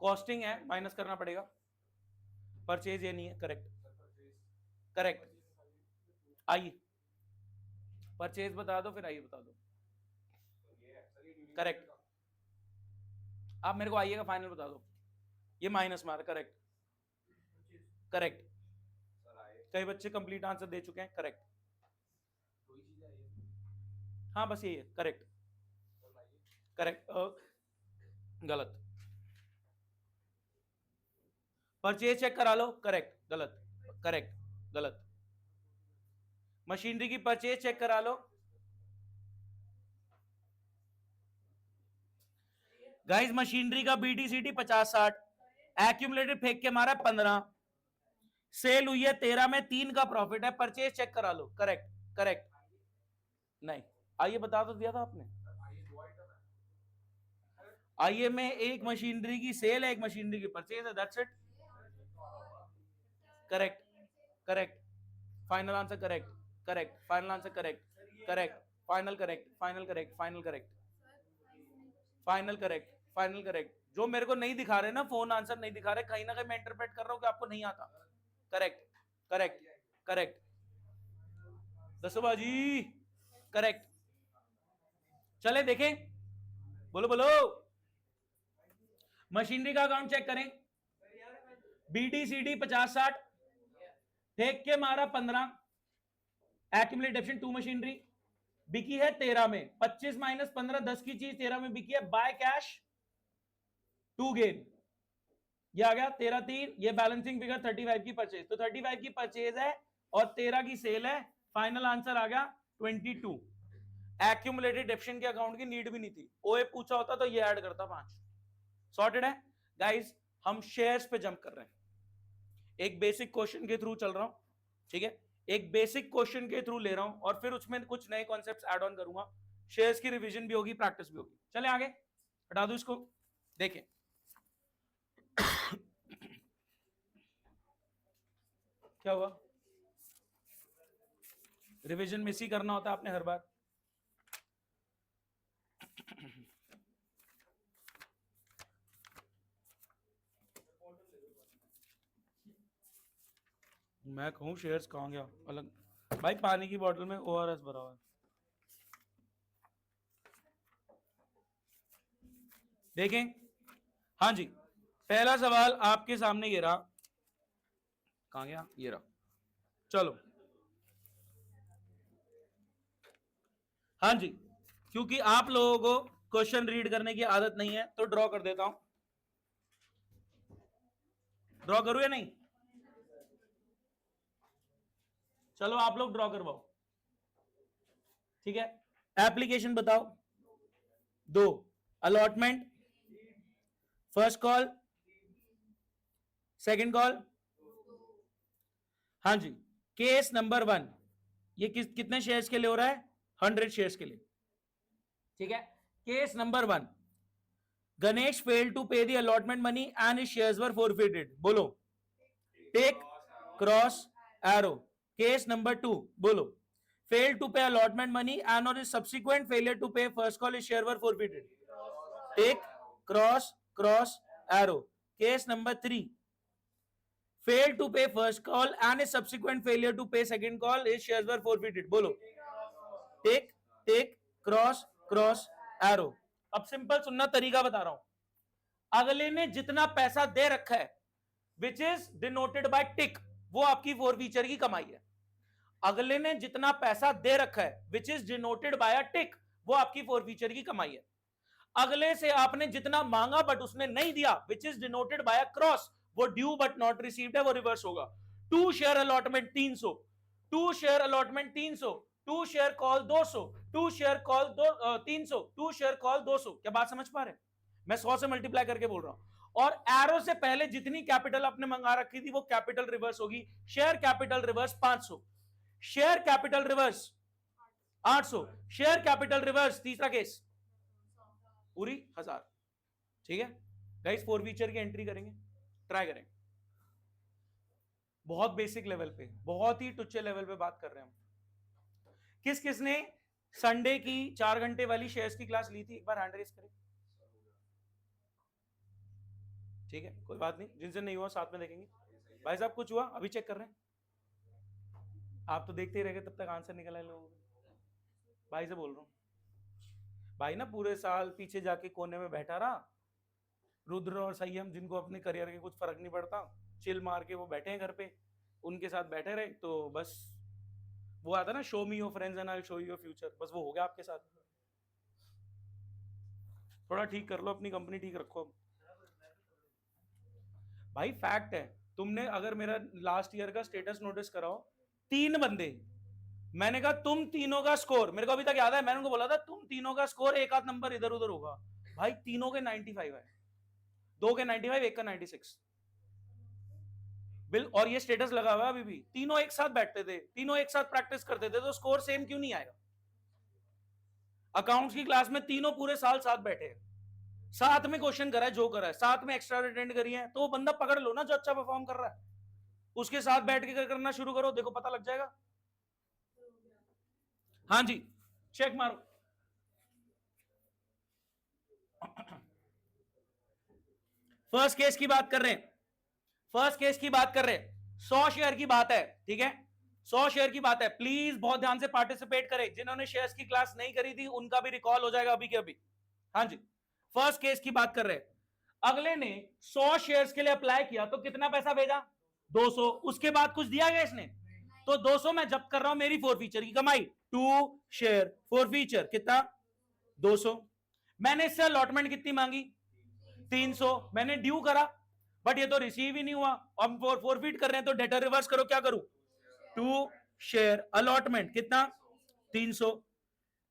कॉस्टिंग है, माइनस करना पड़ेगा, परचेज ये नहीं है, करेक्ट करेक्ट। आइए परचेज बता दो, फिर आइए बता दो, करेक्ट। आप मेरे को आइएगा फाइनल बता दो, ये माइनस मार, करेक्ट करेक्ट। कई बच्चे कंप्लीट आंसर दे चुके हैं, करेक्ट। हाँ बस यही है, करेक्ट करेक्ट। गलत। परचेज चेक करा लो, करेक्ट गलत, करेक्ट गलत। मशीनरी की परचेज चेक करा लो, गाइस मशीनरी का बीटीसीटी 50-60, एक्यूमुलेटेड फेंक के मारा 15, सेल हुई है 13 में, 3 का प्रॉफिट है, परचेज चेक करा लो, करेक्ट करेक्ट। नहीं, आइए बता तो दिया था आपने, आइए में एक मशीनरी की सेल है, एक मशीनरी की परचेज है, that's it. Correct correct, final answer correct correct, final answer correct correct, final correct, final correct, final correct, final correct, final correct. जो मेरे को नहीं दिखा रहे ना, फोन आंसर नहीं दिखा रहे, कहीं ना कहीं मैं इंटरप्रेट कर रहा हूं कि आपको नहीं आता। करेक्ट करेक्ट करेक्ट, दसोबाजी, करेक्ट। चले देखें, बोलो बोलो। मशीनरी का अकाउंट चेक करें, बीटीसीडी 50-60, फेंक के मारा 15, एक्यूमुलेट डेप्शन 2 मशीनरी, बिकी है 13 में, 25 माइनस 15, 10 की चीज 13 में बिकी है, बाय कैश 2 गेन, ये आ गया 13-3, ये बैलेंसिंग फिगर 35 की परचेज, तो 35 की परचेज है और 13 की सेल है, फाइनल आंसर आ गया 22। एक्यूमुलेटेड डेप्शन के अकाउंट की नीड भी नहीं थी, ओए पूछा होता तो ये ऐड करता 5। सॉर्टेड है गाइस। हम शेयर्स पे जंप कर रहे हैं, एक बेसिक क्वेश्चन के थ्रू चल रहा हूं, ठीक है, एक बेसिक क्वेश्चन के थ्रू ले रहा हूं और फिर उसमें कुछ नए कॉन्सेप्ट्स ऐड ऑन करूंगा, शेयर्स की रिवीजन भी होगी, प्रैक्टिस भी होगी। चले आगे, हटा दो इसको, देखें क्या हुआ, रिवीजन मिस ही करना होता है आपने हर बार। मैं कहूँ शेयर्स कहाँ गया अलग। भाई पानी की बोतल में ORS भरा हुआ है, देखें। हाँ जी, पहला सवाल आपके सामने ये रहा, कहाँ गया, ये रहा। चलो हाँ जी, क्योंकि आप लोगों को क्वेश्चन रीड करने की आदत नहीं है तो ड्रॉ कर देता हूं। ड्रॉ करूं या नहीं? चलो आप लोग ड्रॉ करवाओ, ठीक है। एप्लीकेशन बताओ, दो। Allotment, first call, second call, हाँ जी। केस नंबर 1, ये कितने शेयर्स के लिए हो रहा है? 100 शेयर्स के लिए, ठीक है। Case number 1, Ganesh failed to pay the allotment money and his shares were forfeited. बोलो tick, cross, arrow. Case number 2, बोलो failed to pay allotment money and on his subsequent failure to pay first call his share were forfeited. Tick, cross, cross, arrow. Case number 3, failed to pay first call and his subsequent failure to pay second call his shares were forfeited. बोलो tick, tick, cross, cross, arrow. अब simple सुनना, तरीका बता रहा हूं। अगले ने जितना पैसा दे रखा है विच इज डिनोटेड बाय टिक, वो आपकी फॉरफीचर की कमाई है। अगले ने जितना पैसा दे रखा है विच इज डिनोटेड बाय अ टिक, वो आपकी फॉरफीचर की कमाई है। अगले से आपने जितना मांगा बट उसने नहीं दिया which is denoted by a cross, वो ड्यू बट नॉट रिसीव्ड है, वो रिवर्स होगा। 2 share allotment 300, 2 share allotment 300, 2 share call 200, 2 share call 300, 2 share call 200। क्या बात समझ पा रहे हैं? मैं 100 से मल्टीप्लाई करके बोल रहा हूं। और एरो से पहले जितनी कैपिटल आपने मंगा रखी थी वो कैपिटल रिवर्स होगी। Share capital reverse 500, share capital reverse 800, share capital reverse, तीसरा केस पूरी 1000, ठीक है। गाइस फॉरफीचर की एंट्री करेंगे, ट्राई करें। बहुत बेसिक लेवल पे, बहुत ही टुच्चे लेवल पे बात कर रहे हैं हम। किस किसने संडे की 4 घंटे वाली शेयर्स की क्लास ली थी? एक बार हैंड रेज करें, ठीक है, कोई बात नहीं। जिनसे नहीं हुआ साथ में देखेंगे। भाई साहब कुछ हुआ? अभी चेक कर रहे हैं। आप तो देखते ही रहेंगे, तब तक आंसर निकल आए लोगों को। भाई से बोल रहा हूं, भाई ना पूरे साल पीछे जाके कोने में बैठा रहा, रुद्र और संयम जिनको अपने करियर के कुछ फर्क नहीं पड़ता, चिल मार के वो बैठे हैं घर पे, उनके साथ बैठे रहे, तो बस वो आता ना, show me your friends and I will show you your future, बस वो हो गया आपके साथ। थोड़ा ठीक कर लो, अपनी कंपनी ठीक रखो। भाई फैक्ट है, तुमने अगर मेरा लास्ट ईयर का स्टेटस नोटिस कराओ, 3 बंदे, मैंने कहा तुम तीनों का स्कोर, मेरे को अभी तक याद है, मैंने उनको बोला था तुम तीनों का स्कोर एक आध नंबर इधर उधर होगा। भाई तीनों के 95 है, 2 के 95, एक का 96 बिल। और ये स्टेटस लगा हुआ अभी भी। तीनों एक साथ बैठते थे, तीनों एक साथ प्रैक्टिस करते थे, तो स्कोर सेम क्यों नहीं आएगा? अकाउंट्स की क्लास में तीनों पूरे साल साथ बैठे हैं, साथ में क्वेश्चन करा है, जो करा है साथ में, एक्स्ट्रा अटेंड करी है, तो वो बंदा पकड़ लो ना जो अच्छा परफॉर्म कर रहा है, उसके साथ बैठ के करना शुरू करो, देखो पता लग जाएगा। हाँ जी, चेक मारो। फर्स्ट केस की बात कर रहे हैं, फर्स्ट केस की बात कर रहे हैं, 100 शेयर की बात है, ठीक है, 100 शेयर की बात है। प्लीज बहुत ध्यान से पार्टिसिपेट करें, जिन्होंने शेयर्स की क्लास नहीं करी थी उनका भी रिकॉल हो जाएगा अभी के अभी। हाँ जी, फर्स्ट केस की बात कर रहे हैं। अगले ने 100 शेयर्स के लिए अप्लाई किया, तो कितना पैसा भेजा? 200। उसके बाद कुछ दिया गया इसने? तो 200 मैं जब्त कर रहा हूं, मेरी फॉरफीचर की कमाई। 2 शेयर फॉरफीचर कितना? 200। मैंने इससे अलॉटमेंट कितनी मांगी? 300। मैंने ड्यू करा, बट ये तो रिसीव ही नहीं हुआ, हम फॉरफीट कर रहे हैं, तो डेटर रिवर्स करो, क्या करूं? 2 शेयर अलॉटमेंट कितना? 300।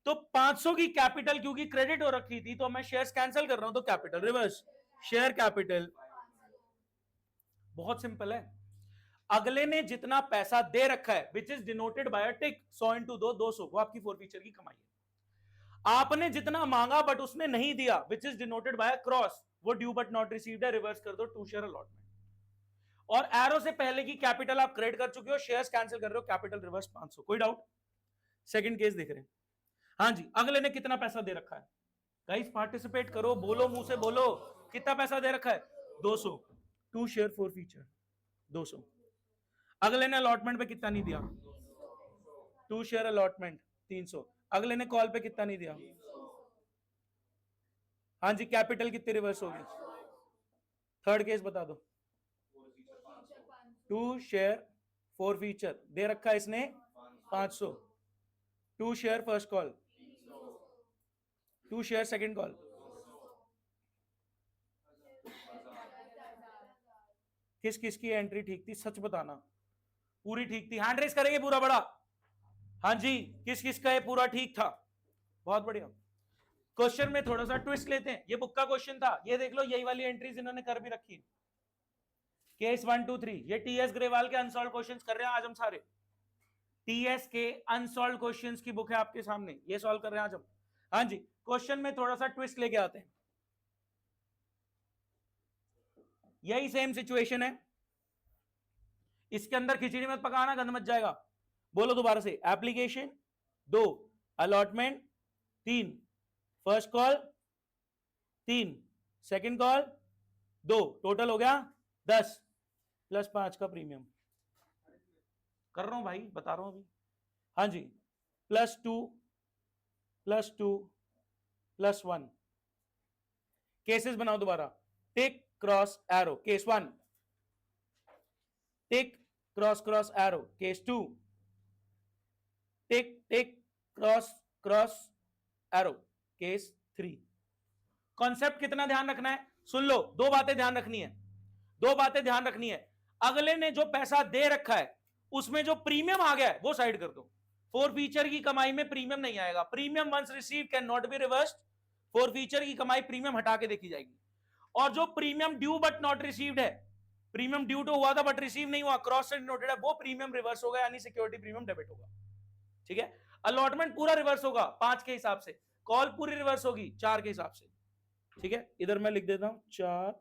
तो 500 की कैपिटल क्योंकि क्रेडिट हो रखी थी, तो मैं शेयर्स कैंसिल कर रहा हूं, तो कैपिटल रिवर्स, शेयर कैपिटल। बहुत सिंपल है। अगले ने जितना पैसा दे रखा है which is denoted by a tick, 100 into 2 200, वो आपकी फॉरफीचर की कमाई है। आपने जितना मांगा बट उसने नहीं दिया which is denoted by a cross, वो ड्यू बट नॉट रिसीव्ड है, रिवर्स कर दो, 2 शेयर अलॉटमेंट। और एरो से पहले की कैपिटल आप क्रेडिट कर चुके हो, शेयर्स कैंसिल कर रहे हो, कैपिटल रिवर्स 500। कोई डाउट? सेकंड केस देख रहे हैं। हाँ जी, अगले ने कितना पैसा दे रखा है? गाइस पार्टिसिपेट करो, बोलो, मुंह से बोलो, कितना पैसा दे रखा है? 200। 2 शेयर फॉरफीचर 200। अगले ने अलॉटमेंट पे कितना नहीं दिया? 2 शेयर अलॉटमेंट 300। अगले ने कॉल पे कितना नहीं दिया? हाँ जी, कैपिटल कितनी रिवर्स होगी? थर्ड केस बता दो। 2 शेयर 4 फीचर दे रखा है इसने 500। 2 share first call, 2 share second call, किस किस की एंट्री ठीक थी? सच बताना। पूरी ठीक थी? हैंड रेस करेंगे पूरा बड़ा। हाँ जी, किस किस का ये पूरा ठीक था? बहुत बढ़िया। क्वेश्चन में थोड़ा सा ट्विस्ट लेते हैं। ये बुक का क्वेश्चन था, ये देख लो, यही वाली एंट्रीज इन्होंने कर भी रखी है। केस 1 2 3, ये टीएस ग्रेवाल के अनसॉल्व क्वेश्चंस कर रहे हैं आज हम सारे। टीएस के अनसॉल्व क्वेश्चंस की बुक है आपके सामने, ये सॉल्व कर रहे हैं आज हम। हाँ जी, क्वेश्चन में थोड़ा सा ट्विस्ट लेके आते हैं। यही सेम सिचुएशन है, इसके अंदर खिचड़ी मत पकाना, गंद मच जाएगा। बोलो दोबारा से। Application 2, allotment 3, first call 3, second call 2, total हो गया 10 प्लस 5 का प्रीमियम। कर रहा हूं भाई, बता रहा हूं अभी। हाँ जी, +2 +1। केसेस बनाओ दोबारा। Tick cross arrow case 1, tick cross cross arrow case 2, tick tick cross cross arrow case 3। Concept कितना ध्यान रखना है? सुन लो, दो बातें ध्यान रखनी है, दो बातें ध्यान रखनी है। अगले ने जो पैसा दे रखा है उसमें जो प्रीमियम आ गया है वो साइड कर दो। फोर फीचर की कमाई में प्रीमियम नहीं आएगा। Premium once receive can not be reversed. For future की कमाई प्रीमियम हटा के देखी जाएगी। और जो premium due but not received है, प्रीमियम ड्यू तो हुआ था बट रिसीव नहीं हुआ, क्रॉस से नोटेड है, वो प्रीमियम रिवर्स होगा, यानी सिक्योरिटी प्रीमियम डेबिट होगा। ठीक है, अलॉटमेंट पूरा रिवर्स होगा 5 के हिसाब से, कॉल पूरी रिवर्स होगी 4 के हिसाब से। ठीक है, इधर मैं लिख देता हूं 4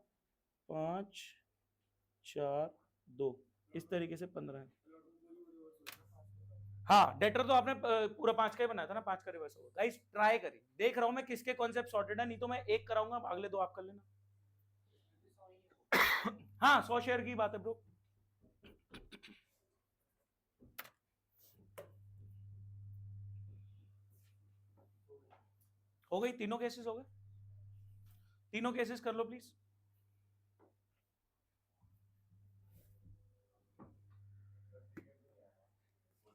5 4 2, इस तरीके से 15 है। हाँ, डेटर तो आपने पूरा 5 का ही बनाया था ना, 5 का रिवर्स होगा। गाइस ट्राई करिए, देख रहा हूं मैं किसके कॉन्सेप्ट सॉर्टेड है, नहीं तो मैं एक कराऊंगा, अगले 2 आप कर लेना। हाँ, 100 शेयर की बात है ब्रो। हो गई, तीनों केसेस हो गए, तीनों केसेस कर लो प्लीज।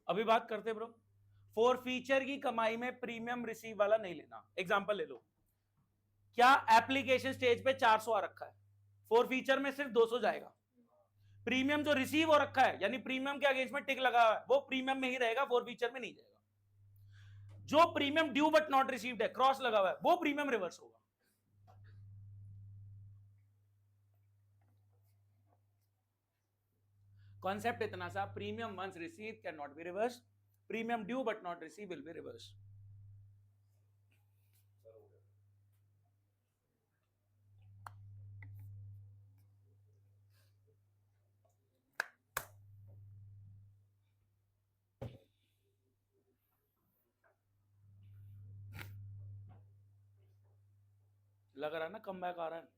अभी बात करते ब्रो, फोर फीचर की कमाई में प्रीमियम रिसीव वाला नहीं लेना। एग्जांपल ले लो, क्या एप्लीकेशन स्टेज पे 400 आ रखा है, फोर फीचर में सिर्फ 200 जाएगा। प्रीमियम जो रिसीव हो रखा है, यानी प्रीमियम के अगेंस्ट में टिक लगा है, वो प्रीमियम में ही रहेगा, फोर फीचर में नहीं जाएगा। जो premium due but not received है, क्रॉस लगा हुआ है, वो प्रीमियम रिवर्स होगा। कॉन्सेप्ट इतना सा, premium once receive can not be reverse, premium due but not receive will be reverse. लग रहा है ना कम बैक आ रहा है।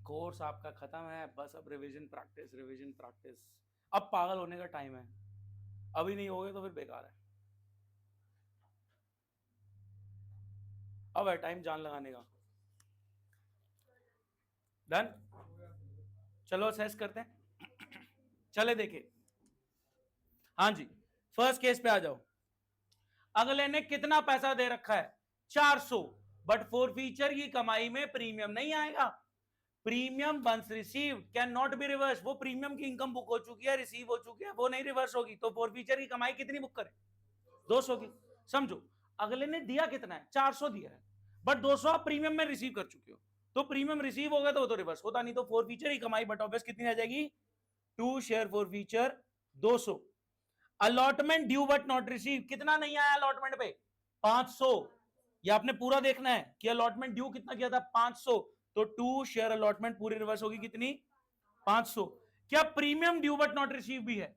कोर्स आपका खत्म है, बस अब रिवीजन प्रैक्टिस, रिवीजन प्रैक्टिस। अब पागल होने का टाइम है, अभी नहीं होगे तो फिर बेकार है। अब है टाइम जान लगाने का। डन, चलो असेस करते हैं। चले देखे। हाँ जी, फर्स्ट केस पे आ जाओ। अगले ने कितना पैसा दे रखा है? 400, बट फोर फीचर की कमाई में प्रीमियम नहीं आएगा। Premium once received can not be reverse, वो प्रीमियम की इनकम बुक हो चुकी है, रिसीव हो चुकी है, वो नहीं रिवर्स होगी। तो फोर फीचर की कमाई कितनी बुक करें? 200 की। समझो, अगले ने दिया कितना है? 400 दिया है, बट 200 आप प्रीमियम में रिसीव कर चुके हो, तो प्रीमियम रिसीव हो गया तो वो तो रिवर्स होता नहीं, तो फोर फीचर की कमाई बट ऑब्वियस कितनी आ जाएगी? 2 share forfeiture 200। Allotment due but not receive, कितना नहीं आया अलॉटमेंट पे? 500। ये आपने पूरा देखना है कि अलॉटमेंट ड्यू कितना किया था? 500। तो 2 शेयर अलॉटमेंट पूरी रिवर्स होगी कितनी? 500। क्या premium due but not receive भी है?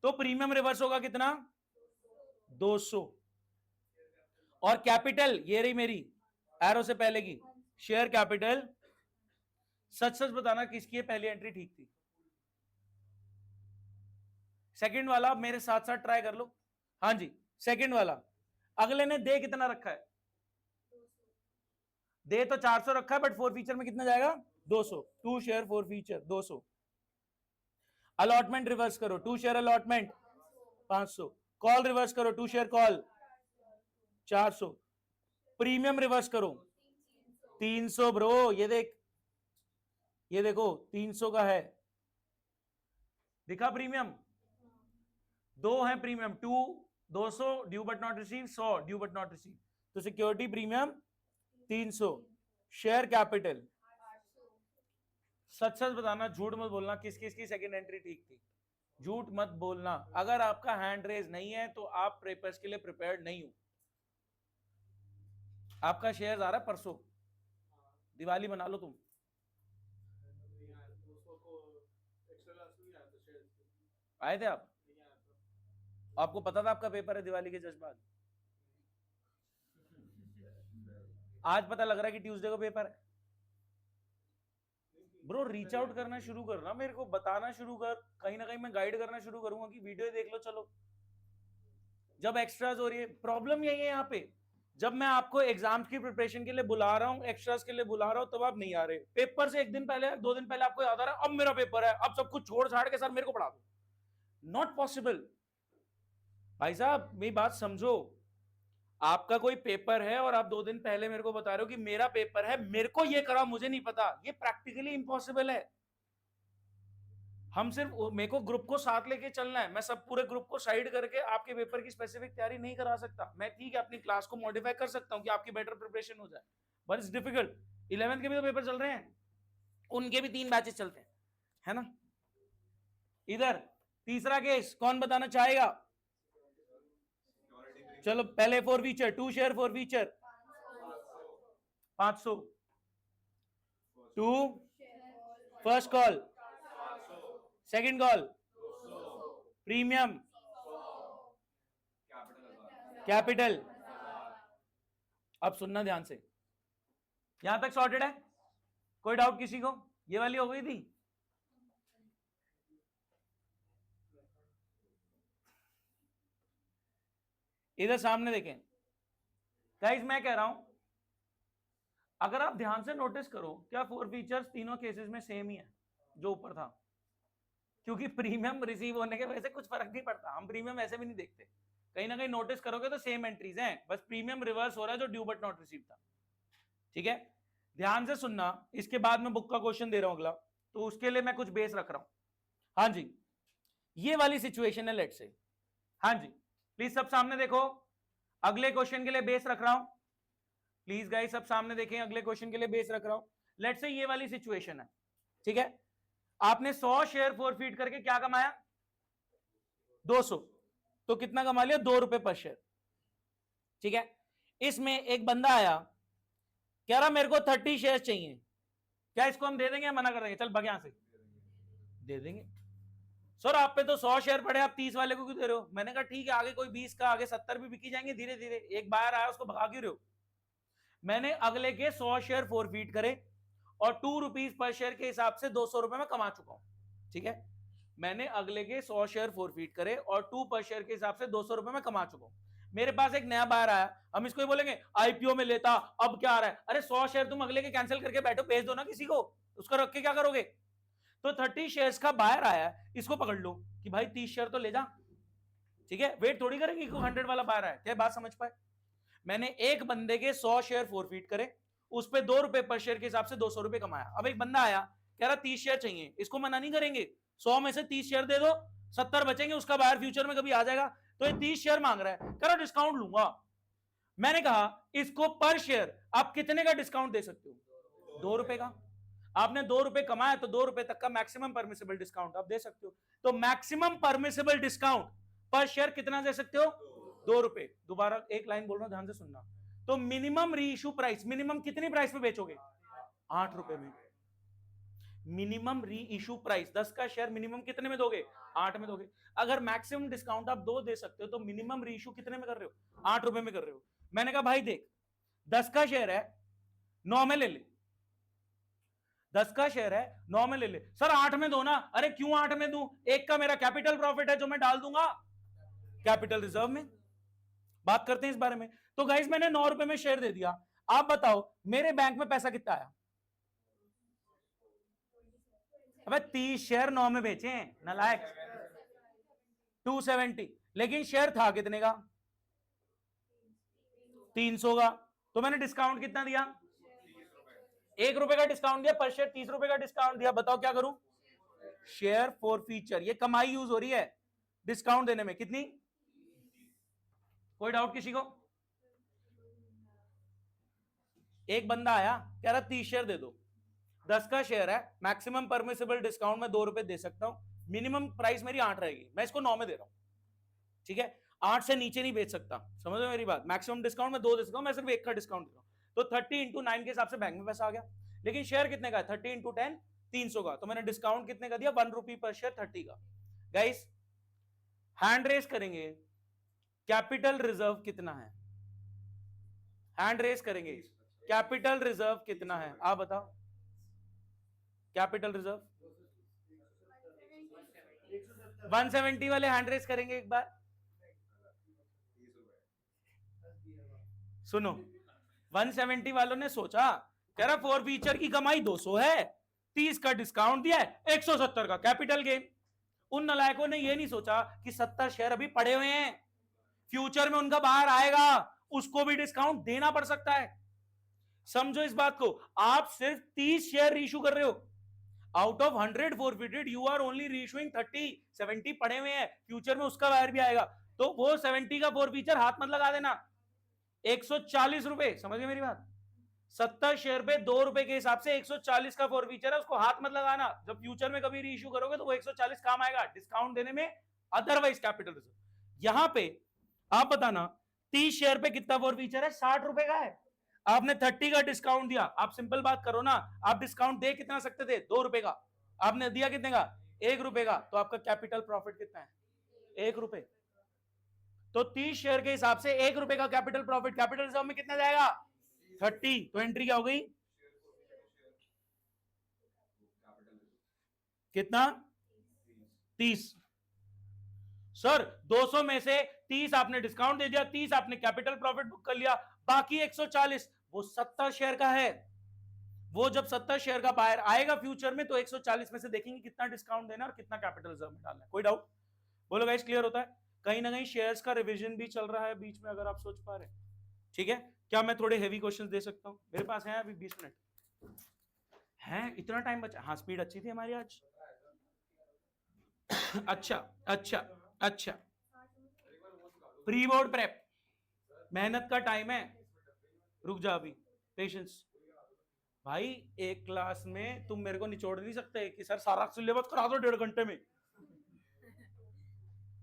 तो प्रीमियम रिवर्स होगा कितना? 200। और कैपिटल ये रही मेरी एरो से पहले की शेयर कैपिटल। सच सच बताना किसकी है पहली एंट्री ठीक थी? सेकंड वाला मेरे साथ साथ ट्राई कर लो। हाँ जी, सेकंड वाला। अगले ने दे कितना रखा है? दे तो 400 रखा है, बट फोर फीचर में कितना जाएगा? 200। To share forfeiture 200। Allotment reverse करो, to share allotment 500। Call reverse करो, to share call 400। Premium reverse करो 300। ब्रो ये देख, ये देखो 300 का है, दिखा प्रीमियम? दो है premium, 200 due but not receive, 100 due but not receive. तो सिक्योरिटी प्रीमियम 300, शेयर कैपिटल। सच सच बताना, झूठ मत बोलना, किस किस की सेकंड एंट्री ठीक थी? झूठ मत बोलना। अगर आपका हैंड रेज नहीं है तो आप पेपर्स के लिए प्रिपेयर्ड नहीं हो। आपका शेयर आ रहा है परसों, दिवाली बना लो तुम। आए थे आप? आपको पता था आपका पेपर है दिवाली के जज्बात? आज पता लग रहा है कि ट्यूसडे को पेपर है। ब्रो रीच आउट करना शुरू करना, मेरे को बताना शुरू कर, कहीं ना कहीं मैं गाइड करना शुरू करूंगा कि वीडियो देख लो चलो। जब एक्स्ट्राज हो रही है, प्रॉब्लम यही है यहाँ पे, जब मैं आपको एग्जाम की प्रिपरेशन के लिए बुला रहा हूँ, एक्स्ट्राज के लिए बुला रहा हूँ, तब आप नहीं आ रहे। पेपर से एक दिन पहले, 2 दिन पहले आपको याद आ रहा है अब मेरा पेपर है, अब सब कुछ छोड़ छाड़ के सर मेरे को पढ़ा दो। नॉट पॉसिबल भाई साहब, मेरी बात समझो। आपका कोई पेपर है और आप 2 दिन पहले मेरे को बता रहे हो कि मेरा पेपर है, मेरे को ये करा, मुझे नहीं पता, ये प्रैक्टिकली इम्पॉसिबल है। हम सिर्फ मेरे को ग्रुप को साथ लेके चलना है, मैं सब पूरे ग्रुप को साइड करके आपके पेपर की स्पेसिफिक तैयारी नहीं करा सकता। मैं ठीक है अपनी क्लास को मॉडिफाई कर सकता हूं कि आपकी बेटर प्रिपरेशन हो जाए, बट इट्स डिफिकल्ट। 11th के भी तो पेपर चल रहे हैं, उनके भी 3 बैचेस चलते हैं, है ना। इधर तीसरा केस कौन बताना चाहेगा? चलो पहले forfeiture, to share forfeiture 500, to first call, second call premium, capital. अब सुनना ध्यान से, यहां तक सॉर्टेड है? कोई डाउट किसी को? ये वाली हो गई थी। इधर सामने देखें गाइस, मैं कह रहा हूं अगर आप ध्यान से नोटिस करो, क्या फोर फीचर्स तीनों केसेस में सेम ही है जो ऊपर था? क्योंकि प्रीमियम रिसीव होने के वजह से कुछ फर्क नहीं पड़ता, हम प्रीमियम ऐसे भी नहीं देखते। कहीं ना कहीं नोटिस करोगे तो सेम एंट्रीज हैं, बस प्रीमियम रिवर्स हो रहा है जो ड्यू बट नॉट रिसीव था। ठीक है, ध्यान से सुनना, इसके बाद मैं बुक का क्वेश्चन दे रहा हूं अगला, तो उसके लिए मैं कुछ बेस रख रहा हूं। हाँ जी, ये वाली सिचुएशन है लेट से। हाँ जी, प्लीज सब सामने देखो, अगले क्वेश्चन के लिए बेस रख रहा हूं। प्लीज गाइस सब सामने देखें, अगले क्वेश्चन के लिए बेस रख रहा हूं। लेट से ये वाली सिचुएशन है, ठीक है। आपने 100 शेयर फोरफीट करके क्या कमाया? 200। तो कितना कमा लिया? 2 रुपए पर शेयर, ठीक है। इसमें एक बंदा आया, कह रहा मेरे को 30 शेयर चाहिए, क्या इसको हम दे देंगे या मना कर देंगे? चल भाग यहां से। दे देंगे। सर आप पे तो 100 शेयर पड़े, आप 30 वाले को क्यों दे रहे हो? मैंने कहा ठीक है, आगे कोई 20 का, आगे 70 भी बिकी जाएंगे धीरे धीरे, एक बार आया उसको भगा क्यों रहे हो? मैंने अगले के 100 शेयर फोरफीट करे और 2 रुपीज पर शेयर के हिसाब से 200 रुपए में कमा चुका हूं, ठीक है। मैंने अगले के 100 शेयर फोरफीट करे और 2 पर शेयर के हिसाब से 200 रुपए में कमा चुका हूं। मेरे पास एक नया बायर आया, हम इसको ही बोलेंगे आईपीओ में लेता, अब क्या आ रहा है? अरे 100 शेयर तुम अगले के कैंसिल करके बैठो, भेज दो ना किसी को, उसको रख के क्या करोगे? तो 30 शेयर्स का बायर आया, इसको पकड़ लो कि भाई 30 शेयर तो ले जा, ठीक है। वेट थोड़ी करेंगे 100 वाला बायर आया, क्या बात समझ पाए? मैंने एक बंदे के 100 शेयर फोरफीट करे, उस पे 2 रुपए पर शेयर के हिसाब से 200 रुपए कमाया। अब एक बंदा आया, कह रहा 30 शेयर चाहिए, इसको मना नहीं करेंगे, 100 में से 30 शेयर दे दो, 70 बचेंगे, उसका बायर फ्यूचर में कभी आ जाएगा। तो ये 30 शेयर मांग रहा है, कह रहा डिस्काउंट लूंगा। मैंने कहा इसको पर शेयर आप कितने का डिस्काउंट दे सकते हो? 2 रुपए का। आपने 2 रुपए कमाया तो 2 रुपए तक का मैक्सिमम परमिसिबल डिस्काउंट आप दे सकते हो। तो मैक्सिमम परमिसिबल डिस्काउंट पर शेयर कितना दे सकते हो? 2 रुपए। दोबारा एक लाइन बोल रहा हूं, ध्यान से सुनना। तो मिनिमम री इशू प्राइस, मिनिमम कितनी प्राइस पे बेचोगे? 8 रुपए में। मिनिमम री इशू प्राइस 10 का शेयर मिनिमम कितने में दोगे? 8 में दोगे। अगर मैक्सिमम डिस्काउंट आप 2 दे सकते हो तो मिनिमम री इशू कितने में कर रहे हो? 8 रुपए में कर रहे हो। मैंने कहा भाई देख 10 का शेयर है 9 में ले ले, 10 का शेयर है 9 में ले ले। सर 8 में दो ना। अरे क्यों 8 में दूं? एक का मेरा कैपिटल प्रॉफिट है जो मैं डाल दूंगा कैपिटल रिजर्व में। बात करते हैं इस बारे में। तो गाइस मैंने 9 रुपए में शेयर दे दिया। आप बताओ मेरे बैंक में पैसा कितना आया? अबे 30 शेयर 9 में बेचे हैं नालायक, 270। लेकिन शेयर था कितने का? 300 का। तो मैंने डिस्काउंट कितना दिया? 1 रुपए का डिस्काउंट दिया पर शेयर, 30 रुपए का डिस्काउंट दिया। बताओ क्या करूं? शेयर फॉर फीचर, ये कमाई यूज हो रही है डिस्काउंट देने में। कितनी? कोई डाउट किसी को? एक बंदा आया कह रहा 30 शेयर दे दो, 10 का शेयर है, मैक्सिमम परमिसिबल डिस्काउंट में 2 रुपए दे सकता हूं, मिनिमम प्राइस मेरी 8 रहेगी, मैं इसको 9 में दे रहा हूं। ठीक है, 8 से नीचे नहीं बेच सकता। समझ रहे मेरी बात? मैक्सिमम डिस्काउंट में 2 दे सकता हूं, मैं सिर्फ 1 का डिस्काउंट दे रहा हूं। तो 30 इंटू 9 के हिसाब से बैंक में पैसा आ गया। लेकिन शेयर कितने का है? 30 इंटू 10 300 का। तो मैंने डिस्काउंट कितने का दिया? 1 रुपी पर शेयर 30 का। गाइस हैंड रेस करेंगे, कैपिटल रिजर्व कितना है? हैंड रेस करेंगे, कैपिटल रिजर्व कितना है? आप बताओ कैपिटल रिजर्व। 170 वाले हैंड रेस करेंगे एक बार। सुनो 170 वालों ने सोचा, कह रहा फोर फीचर की कमाई 200 है, 30 का डिस्काउंट दिया है, 170 का कैपिटल गेन। उन नलायकों ने यह नहीं सोचा कि 70 शेयर अभी पड़े हुए हैं, फ्यूचर में उनका बाहर आएगा, उसको भी डिस्काउंट देना पड़ सकता है। समझो इस बात को। आप सिर्फ 30 शेयर रीइश्यू कर रहे हो, out of 100 forfeited you are only reissuing 30। 70 पड़े हुए हैं, फ्यूचर में उसका बाहर भी आएगा, तो वो 70 का फोर फीचर हाथ मत लगा देना। 140 रुपए, समझ गए मेरी बात? 70 शेयर पे 2 रुपए के हिसाब से 140 का फोर फीचर है, उसको हाथ मत लगाना। जब फ्यूचर में कभी रीइश्यू करोगे तो वो 140 काम आएगा डिस्काउंट देने में, अदरवाइज कैपिटल रिजर्व। यहां पे आप बताना 30 शेयर पे कितना फोर फीचर है? 60 रुपए का है। आपने 30 का डिस्काउंट दिया, आप सिंपल बात करो ना, आप डिस्काउंट दे कितना सकते थे? 2 रुपए का। आपने दिया कितने का? 1 रुपए का। तो आपका कैपिटल प्रॉफिट कितना है? 1 रुपए। तो 30 शेयर के हिसाब से 1 रुपए का कैपिटल प्रॉफिट, कैपिटल रिजर्व में कितना जाएगा? 30। तो एंट्री क्या हो गई? कितना? 30। सर 200 में से 30 आपने डिस्काउंट दे दिया, 30 आपने कैपिटल प्रॉफिट बुक कर लिया, बाकी 140 वो 70 शेयर का है। वो जब 70 शेयर का बायर आएगा फ्यूचर में, तो 140 में से देखेंगे कितना डिस्काउंट देना और कितना कैपिटल रिजर्व में डालना है। कोई डाउट? बोलो गाइस, क्लियर होता है? कहीं ना कहीं शेयर्स का रिवीजन भी चल रहा है बीच में, अगर आप सोच पा रहे हैं। ठीक है, क्या मैं थोड़े हेवी क्वेश्चंस दे सकता हूं? मेरे पास है अभी 20 मिनट है, इतना टाइम बचा। हाँ स्पीड अच्छी थी हमारी आज। अच्छा अच्छा अच्छा, प्री बोर्ड प्रेप, मेहनत का टाइम है। रुक जा अभी, पेशेंस। भाई एक क्लास में तुम मेरे को निचोड़ नहीं सकते कि सर सारा सिलेबस करा दो 1.5 घंटे में।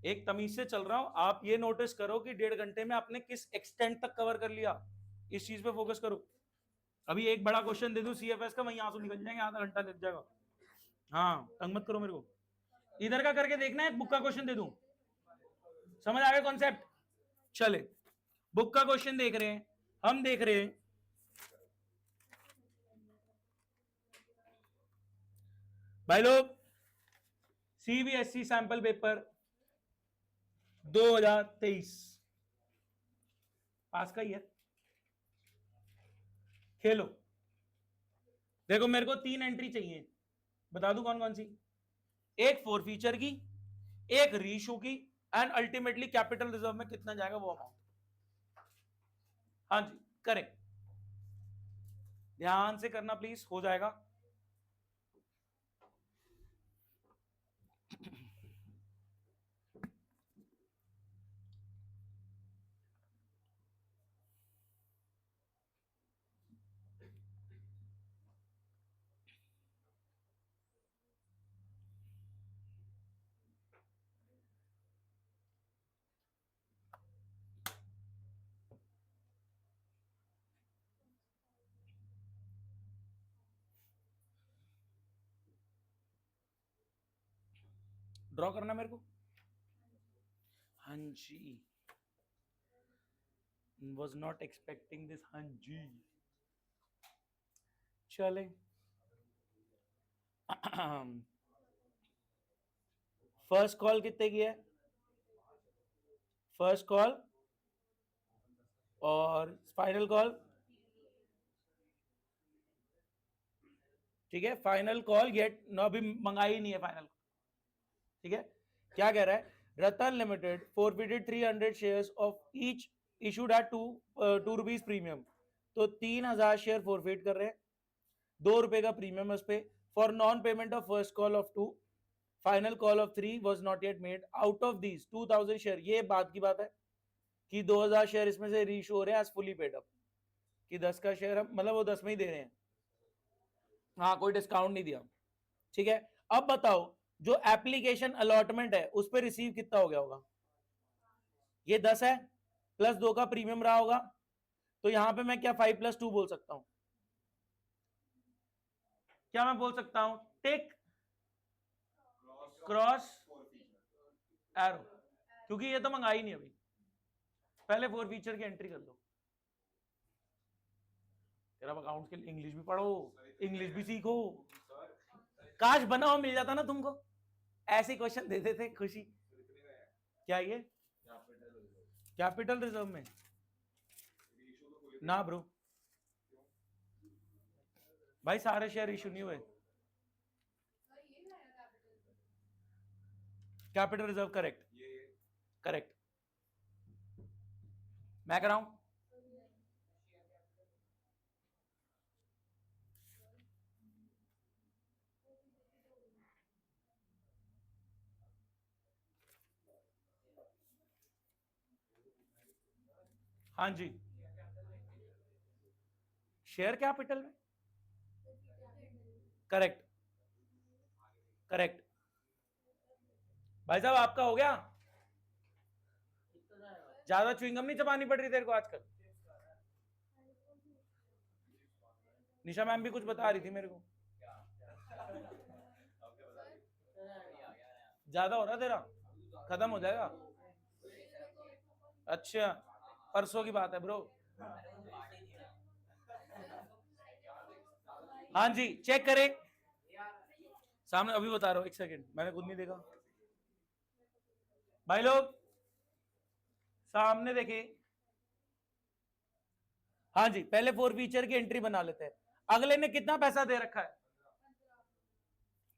एक तमीज से चल रहा हूं। आप ये नोटिस करो कि 1.5 घंटे में आपने किस एक्सटेंट तक कवर कर लिया, इस चीज पे फोकस करो। अभी एक बड़ा क्वेश्चन दे दूं सीएफएस का, वहीं आंसू निकल जाएंगे, आधा घंटा लग जाएगा। हाँ तंग मत करो मेरे को। इधर का करके देखना है, बुक का क्वेश्चन दे दूं। समझ आ गया कॉन्सेप्ट? चले, बुक का क्वेश्चन देख रहे हैं, हम देख रहे हैं भाई लोग सीबीएसई सैंपल पेपर 2023 पास का ही है। खेलो। देखो मेरे को 3 एंट्री चाहिए, बता दूं कौन कौन सी? एक फोर फीचर की, एक रीइश्यू की, एंड अल्टीमेटली कैपिटल रिजर्व में कितना जाएगा वो अमाउंट। हाँ जी करेक्ट, ध्यान से करना प्लीज, हो जाएगा। ड्रॉ करना मेरे को। हाँ जी, was not expecting this। हाँ जी, चले। फर्स्ट कॉल कितने की है? फर्स्ट कॉल और फाइनल कॉल, ठीक है। फाइनल कॉल गेट नो, अभी मंगाई नहीं है फाइनल, ठीक है। क्या कह रहा है? Ratan limited forfeited 300 shares of each issued at two rupees premium. तो 3000 शेयर फॉरफिट कर रहे हैं, 2 रुपए का प्रीमियम उस पे, for non payment of first call of 2, final call of 3 was not yet made. Out of these 2000 share, ये बात की बात है कि 2000 शेयर इसमें से रीशो हो रहे हैं एज फुली पेड अप, कि 10 का शेयर हम मतलब वो 10 में ही दे रहे हैं, हाँ कोई डिस्काउंट नहीं दिया, ठीक है। अब बताओ जो एप्लीकेशन अलॉटमेंट है उस पर रिसीव कितना हो गया होगा? ये 10 है प्लस 2 का प्रीमियम रहा होगा, तो यहां पे मैं क्या 5 + 2 बोल सकता हूं? क्या मैं बोल सकता हूं? टिक क्रॉस एरो, क्योंकि ये तो मंगाई नहीं अभी, पहले फोर फीचर की एंट्री कर लो। तेरा अकाउंट के लिए इंग्लिश भी पढ़ो, इंग्लिश भी सीखो, काश बनाओ मिल जाता ना तुमको, ऐसे क्वेश्चन देते थे खुशी। क्या ये कैपिटल रिजर्व में ना ब्रो, भाई सारे शेयर इशू नहीं हुए। कैपिटल रिजर्व करेक्ट, करेक्ट मैं कर रहा हूं। हाँ जी, शेयर कैपिटल में करेक्ट, करेक्ट। भाई साहब आपका हो गया? ज्यादा च्युइंगम नहीं चबानी पड़ रही तेरे को आजकल? निशा मैम भी कुछ बता रही थी मेरे को, ज्यादा हो रहा तेरा, खत्म हो जाएगा। अच्छा, परसों की बात है ब्रो। हाँ जी चेक करें सामने, अभी बता रहा हूं, एक सेकंड, मैंने खुद नहीं देखा। भाई लोग सामने देखे, हाँ जी पहले फोर फीचर की एंट्री बना लेते हैं। अगले ने कितना पैसा दे रखा है?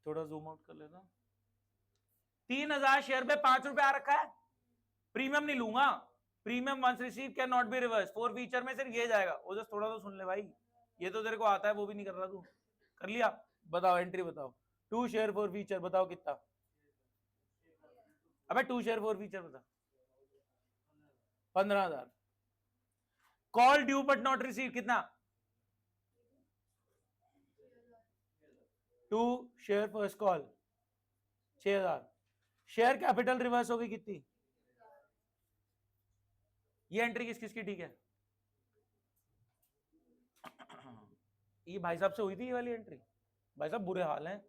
थोड़ा जूम आउट कर लेना। 3000 शेयर पे 5 रुपए आ रखा है। प्रीमियम नहीं लूंगा, premium once receive can not be reverse, forfeiture में सिर्फ ये जाएगा। वो जस्ट थोड़ा तो सुन ले भाई, ये तो तेरे को आता है, वो भी नहीं कर रहा तू, कर लिया? बताओ एंट्री बताओ, 2 शेयर फोर फीचर बताओ कितना? अबे 2 शेयर फोर फीचर बता। 15,000। Call due but not receive कितना? 2 share first call 6000। Share capital reverse हो गई कितनी? ये एंट्री किस किस की ठीक है? ये भाई साहब से हुई थी ये वाली एंट्री? भाई साहब बुरे हाल हैं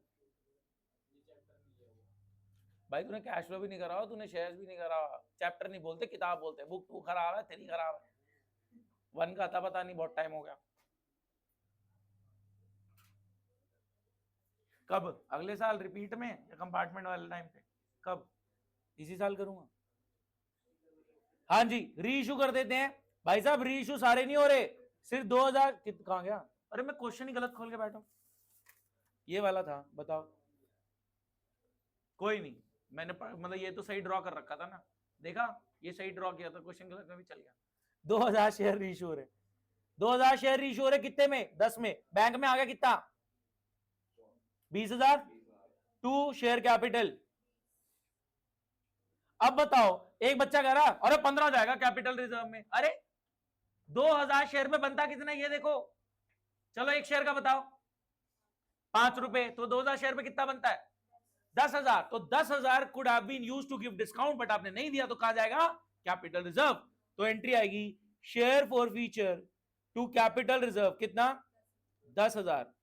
भाई, तूने कैश फ्लो भी नहीं करा, तूने शेयर्स भी नहीं करा, चैप्टर नहीं बोलते किताब बोलते, बुक 2 खराब है, 3 खराब है, 1 का था पता नहीं, बहुत टाइम हो गया। कब? अगले साल रिपीट में या कंपार्टमेंट वाले टाइम पे? कब? इसी साल करूंगा। हाँ जी री इशू कर देते हैं भाई साहब, री इशू सारे नहीं हो रहे, सिर्फ 2000। कहां गया? अरे मैं क्वेश्चन ही गलत खोल के बैठा, ये वाला था, बताओ। कोई नहीं, मैंने मतलब ये तो सही ड्रॉ कर रखा था ना, देखा, ये सही ड्रॉ किया था, क्वेश्चन गलत में भी चल गया। 2000 शेयर रीशू हो रहे, 2000 शेयर रीशू हो रहे कितने में? 10 में। बैंक में आ गया कितना? 20,000। 2 शेयर कैपिटल। अब बताओ, एक बच्चा कह रहा अरे 15 जाएगा कैपिटल रिजर्व में, अरे 2000 शेयर में बनता कितना ये देखो, चलो एक शेयर का बताओ, 5 रुपए, तो 2000 शेयर में कितना बनता है? 10,000। तो 10,000 could have been used to give discount, but आपने नहीं दिया, तो कहा जाएगा कैपिटल रिजर्व। तो एंट्री आएगी share forfeiture to capital reserve कितना? 10,000।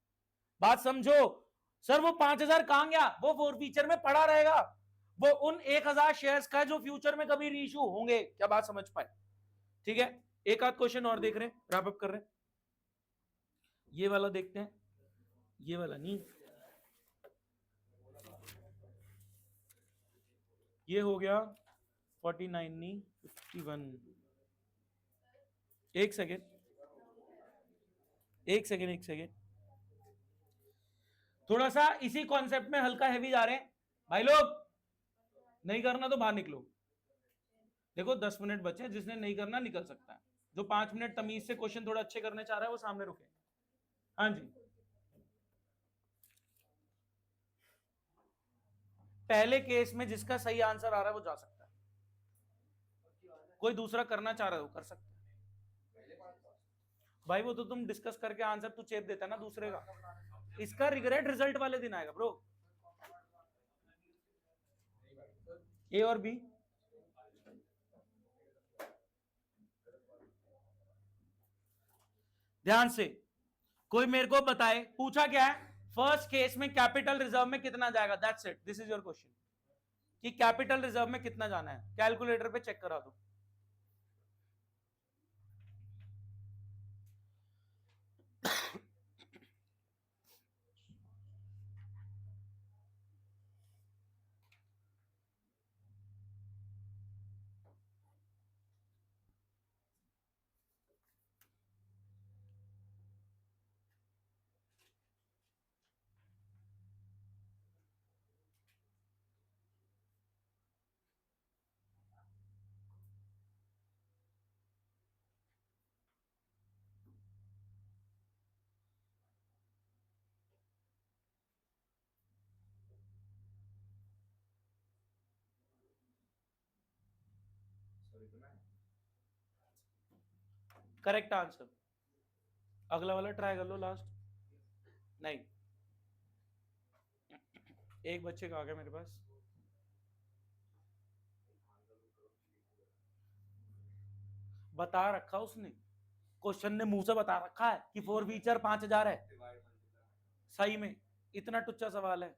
बात समझो। सर वो 5,000 कहां गया? वो फोर फीचर में पड़ा रहेगा, वो उन 1000 शेयर्स का जो फ्यूचर में कभी रीइश्यू होंगे। क्या बात समझ पाए? ठीक है, एक आध क्वेश्चन और देख रहे हैं, रैप अप कर रहे हैं। ये वाला देखते हैं, ये वाला नहीं, ये हो गया 49 नहीं 51। एक सेकेंड एक सेकेंड एक सेकेंड, थोड़ा सा इसी कॉन्सेप्ट में हल्का हैवी जा रहे हैं भाई लोग। नहीं करना तो बाहर निकलो। देखो 10 मिनट बचे, जिसने नहीं करना निकल सकता है। जो 5 मिनट तमीज से क्वेश्चन थोड़ा अच्छे करने चाह रहा है वो सामने रुके। हाँ जी, पहले केस में जिसका सही आंसर आ रहा है वो जा सकता है, कोई दूसरा करना चाह रहा है वो कर सकता है। भाई वो तो तुम डिस्कस करके आंसर तू चेप देता है ना दूसरे का, इसका रिग्रेट रिजल्ट वाले दिन आएगा ब्रो। ए और बी, ध्यान से कोई मेरे को बताए, पूछा क्या है फर्स्ट केस में कैपिटल रिजर्व में कितना जाएगा, that's it, this is your question कि कैपिटल रिजर्व में कितना जाना है। कैलकुलेटर पे चेक करा दो। करेक्ट आंसर, अगला वाला ट्राई कर लो लास्ट। नहीं, एक बच्चे का आ गया मेरे पास। बता रखा उसने, क्वेश्चन ने मुंह से बता रखा है कि 4 फीचर 5000 है। सही में इतना टुच्चा सवाल है,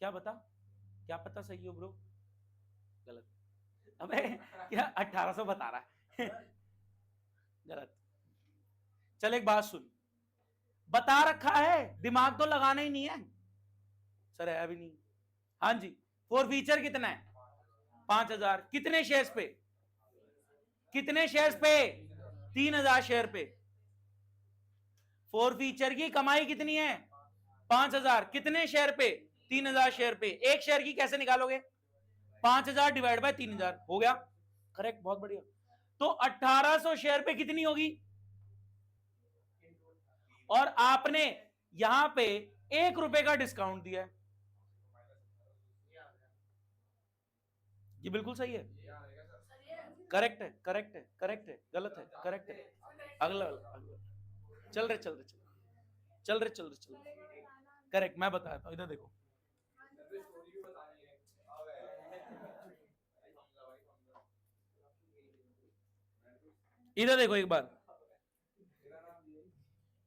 क्या बता, क्या पता सही हो ब्रो, गलत। अबे क्या 1800 बता रहा है गलत। चल एक बात सुन, बता रखा है, दिमाग तो लगाना ही नहीं है। सर है भी नहीं। हाँ जी, 4 फीचर कितना है 5000, कितने शेयर्स पे, कितने शेयर्स पे 3000 शेयर पे। 4 फीचर की कमाई कितनी है 5000, कितने शेयर पे 3000 शेयर पे। एक शेयर की कैसे निकालोगे, 5000 डिवाइड बाय 3000 हो गया। करेक्ट, बहुत बढ़िया। तो 1800 शेयर पे कितनी होगी, और आपने यहां पे 1 रुपए का डिस्काउंट दिया है। ये बिल्कुल सही है, करेक्ट है करेक्ट है करेक्ट है, गलत है करेक्ट है। अगला अगला चल रहे चल रहे चल चल रहे चल रहे चल रहे, करेक्ट। मैं बताता हूं, इधर देखो, इधर देखो एक बार,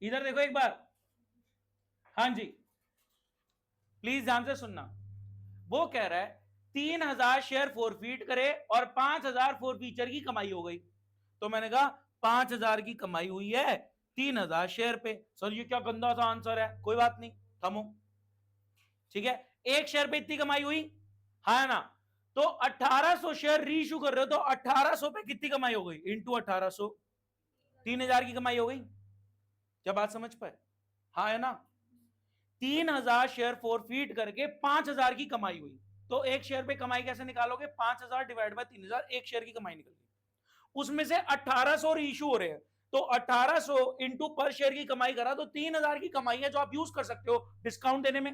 इधर देखो एक बार। हाँ जी, प्लीज ध्यान से सुनना। वो कह रहा है 3000 शेयर फोरफीट करे और 5000 फोरफीचर की कमाई हो गई। तो मैंने कहा 5000 की कमाई हुई है 3000 शेयर पे। सर ये क्या गंदा सा आंसर है, कोई बात नहीं, थमो। ठीक है, एक शेयर पे इतनी कमाई हुई, हाँ ना। तो 1800 शेयर रीइश्यू कर रहे हो तो 1800 पे कितनी कमाई हो गई, इंटू 1800, 3000 की कमाई हो गई। क्या बात समझ पाए? हाँ है ना। 3000 शेयर फोरफीट करके 5000 की कमाई हुई। तो एक शेयर पे कमाई कैसे निकालोगे, 5000 डिवाइड बाय 3000, एक शेयर की कमाई निकल गई। उसमें से 1800 रीइश्यू हो रहे हैं, तो 1800 इंटू पर शेयर की कमाई करा तो 3000 की कमाई है जो आप यूज कर सकते हो डिस्काउंट देने में।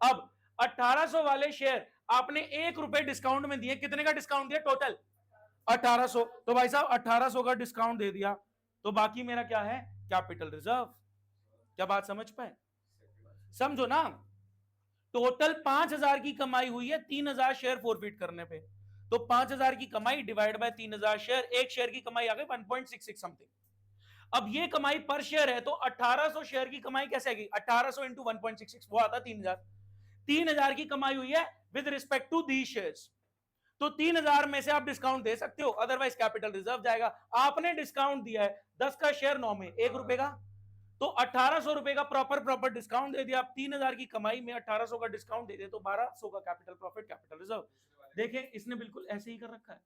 अब 1800 वाले शेयर आपने 1 रुपए डिस्काउंट में दिए, कितने का डिस्काउंट दिया टोटल 1800। तो भाई साहब 1800 का डिस्काउंट दे दिया, तो बाकी मेरा क्या है कैपिटल रिजर्व। क्या बात समझ पाए? समझो ना, टोटल 5000 की कमाई हुई है 3000 शेयर फोरफीट करने पे। तो 5000 की कमाई डिवाइड बाय 3000 शेयर, एक शेयर की कमाई आ गई 1.66 समथिंग। अब ये कमाई पर शेयर है, तो 1800 शेयर की कमाई कैसे आएगी, 1800 इंटू 1.66 वो आता 3000। 3000 की कमाई हुई है with respect to the shares, तो 3000 में से आप डिस्काउंट दे सकते हो, अदरवाइज कैपिटल रिजर्व जाएगा। आपने डिस्काउंट दिया है 10 का शेयर 9 में 1 रुपए का, तो 1800 रुपए का प्रॉपर डिस्काउंट दे दिया। आप 3000 की कमाई में 1800 का डिस्काउंट दे दिया तो 1200 का कैपिटल प्रॉफिट, कैपिटल रिजर्व। देखें इसने बिल्कुल ऐसे ही कर रखा है।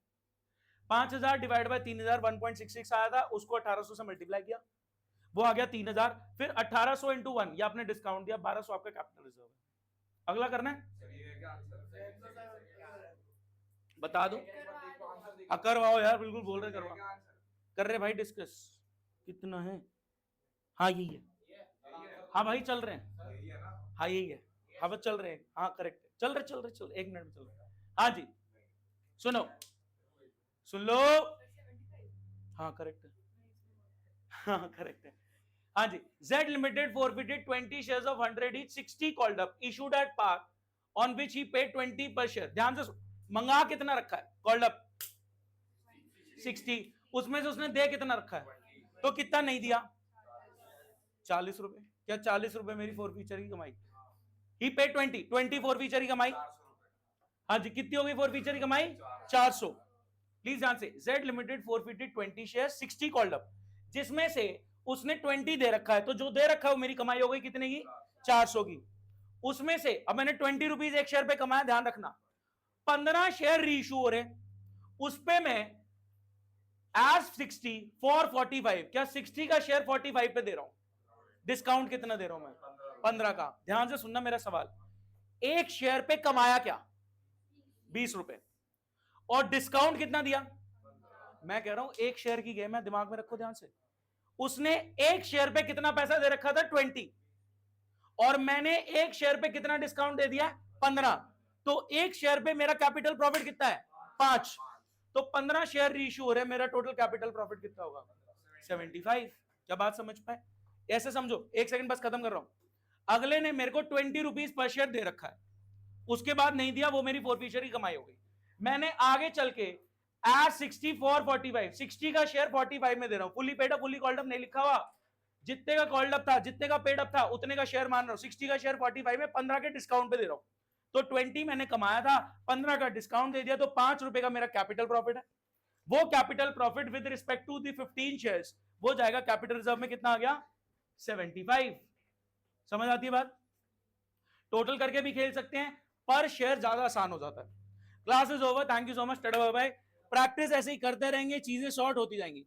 5000 डिवाइड बाय 3000 1.66 आया था, उसको 1800 से मल्टीप्लाई किया, वो आ गया 3000, फिर 1800 इंटू 1, ये आपने डिस्काउंट दिया, 1200 आपका कैपिटल रिजर्व है। अगला करना है, बता दो, करवाओ यार, बिल्कुल बोल रहे करवा, कर रहे भाई डिस्कस, कितना है, हाँ यही है, हाँ भाई चल रहे हैं, हाँ यही है, हाँ बस चल रहे हैं, हाँ करेक्ट है, चल रहे 1 मिनट में चल रहे, हाँ जी सुनो, सुन लो, हाँ करेक्ट है, हाँ करेक्ट है, हाँ जी। Z Limited forfeited 20 shares of 100 each, 60 called up, issued at par, on which he paid 20 per share। ध्यान से मंगा कितना रखा है, कॉल्ड अप 60, उसमें से उसने दे कितना रखा है, तो कितना नहीं दिया, 40 रुपए। क्या 40 रुपए मेरी फॉरफीचर की कमाई, ही पेड 20 फॉरफीचर की कमाई, हाँ जी कितनी हो गई फॉरफीचर की कमाई, 400। प्लीज ध्यान से, Z Limited forfeited 20 share 60 called up, जिसमें से उसने 20 दे रखा है, तो जो दे रखा है वो मेरी कमाई हो गई कितने की, 400 की। उसमें से अब मैंने 20 रुपीज एक शेयर पे कमाया, ध्यान रखना 15 शेयर रीइश्यू हो रहे, उस पे मैं एज 60 फॉर 45, क्या 60 का शेयर 45 पे दे रहा हूं, डिस्काउंट कितना दे रहा हूं मैं, 15 का। ध्यान से सुनना मेरा सवाल, एक शेयर पे कमाया क्या, 20 रुपए, और डिस्काउंट कितना दिया, मैं कह रहा हूं एक शेयर की गेम है, दिमाग में रखो ध्यान से, उसने एक शेयर पे कितना पैसा दे रखा था 20, और मैंने एक शेयर पे कितना डिस्काउंट दे दिया 15, तो एक शेयर पे मेरा कैपिटल प्रॉफिट कितना है 5, तो 15 शेयर रीइश्यू हो रहे हैं, मेरा टोटल कैपिटल प्रॉफिट कितना होगा 75। क्या बात समझ पाए, ऐसे समझो, एक सेकंड बस खत्म कर रहा हूं। अगले ने मेरे को 20 रुपीज पर शेयर दे रखा है, उसके बाद नहीं दिया, वो मेरी फॉरफीचर की कमाई हो गई। मैंने आगे चल के एज 60 फॉर 45, 60 का शेयर 45 में दे रहा हूं, fully paid up fully called up नहीं लिखा हुआ, जितने का कॉल्ड अप था जितने का पेड अप था उतने का शेयर मान रहा हूं, 60 का शेयर 45 में 15 के डिस्काउंट पे दे रहा हूं, तो 20 मैंने कमाया था, 15 का डिस्काउंट दे दिया, तो 5 रुपए का मेरा कैपिटल प्रॉफिट है। वो capital profit with respect to the 15 shares, वो जाएगा कैपिटल रिजर्व में, कितना आ गया 75। समझ आती है बात, टोटल करके भी खेल सकते हैं, पर शेयर ज्यादा आसान हो जाता है। Class is over, thank you so much, tata bye bye. Practice ऐसे ही करते रहेंगे, चीजें शॉर्ट होती जाएंगी।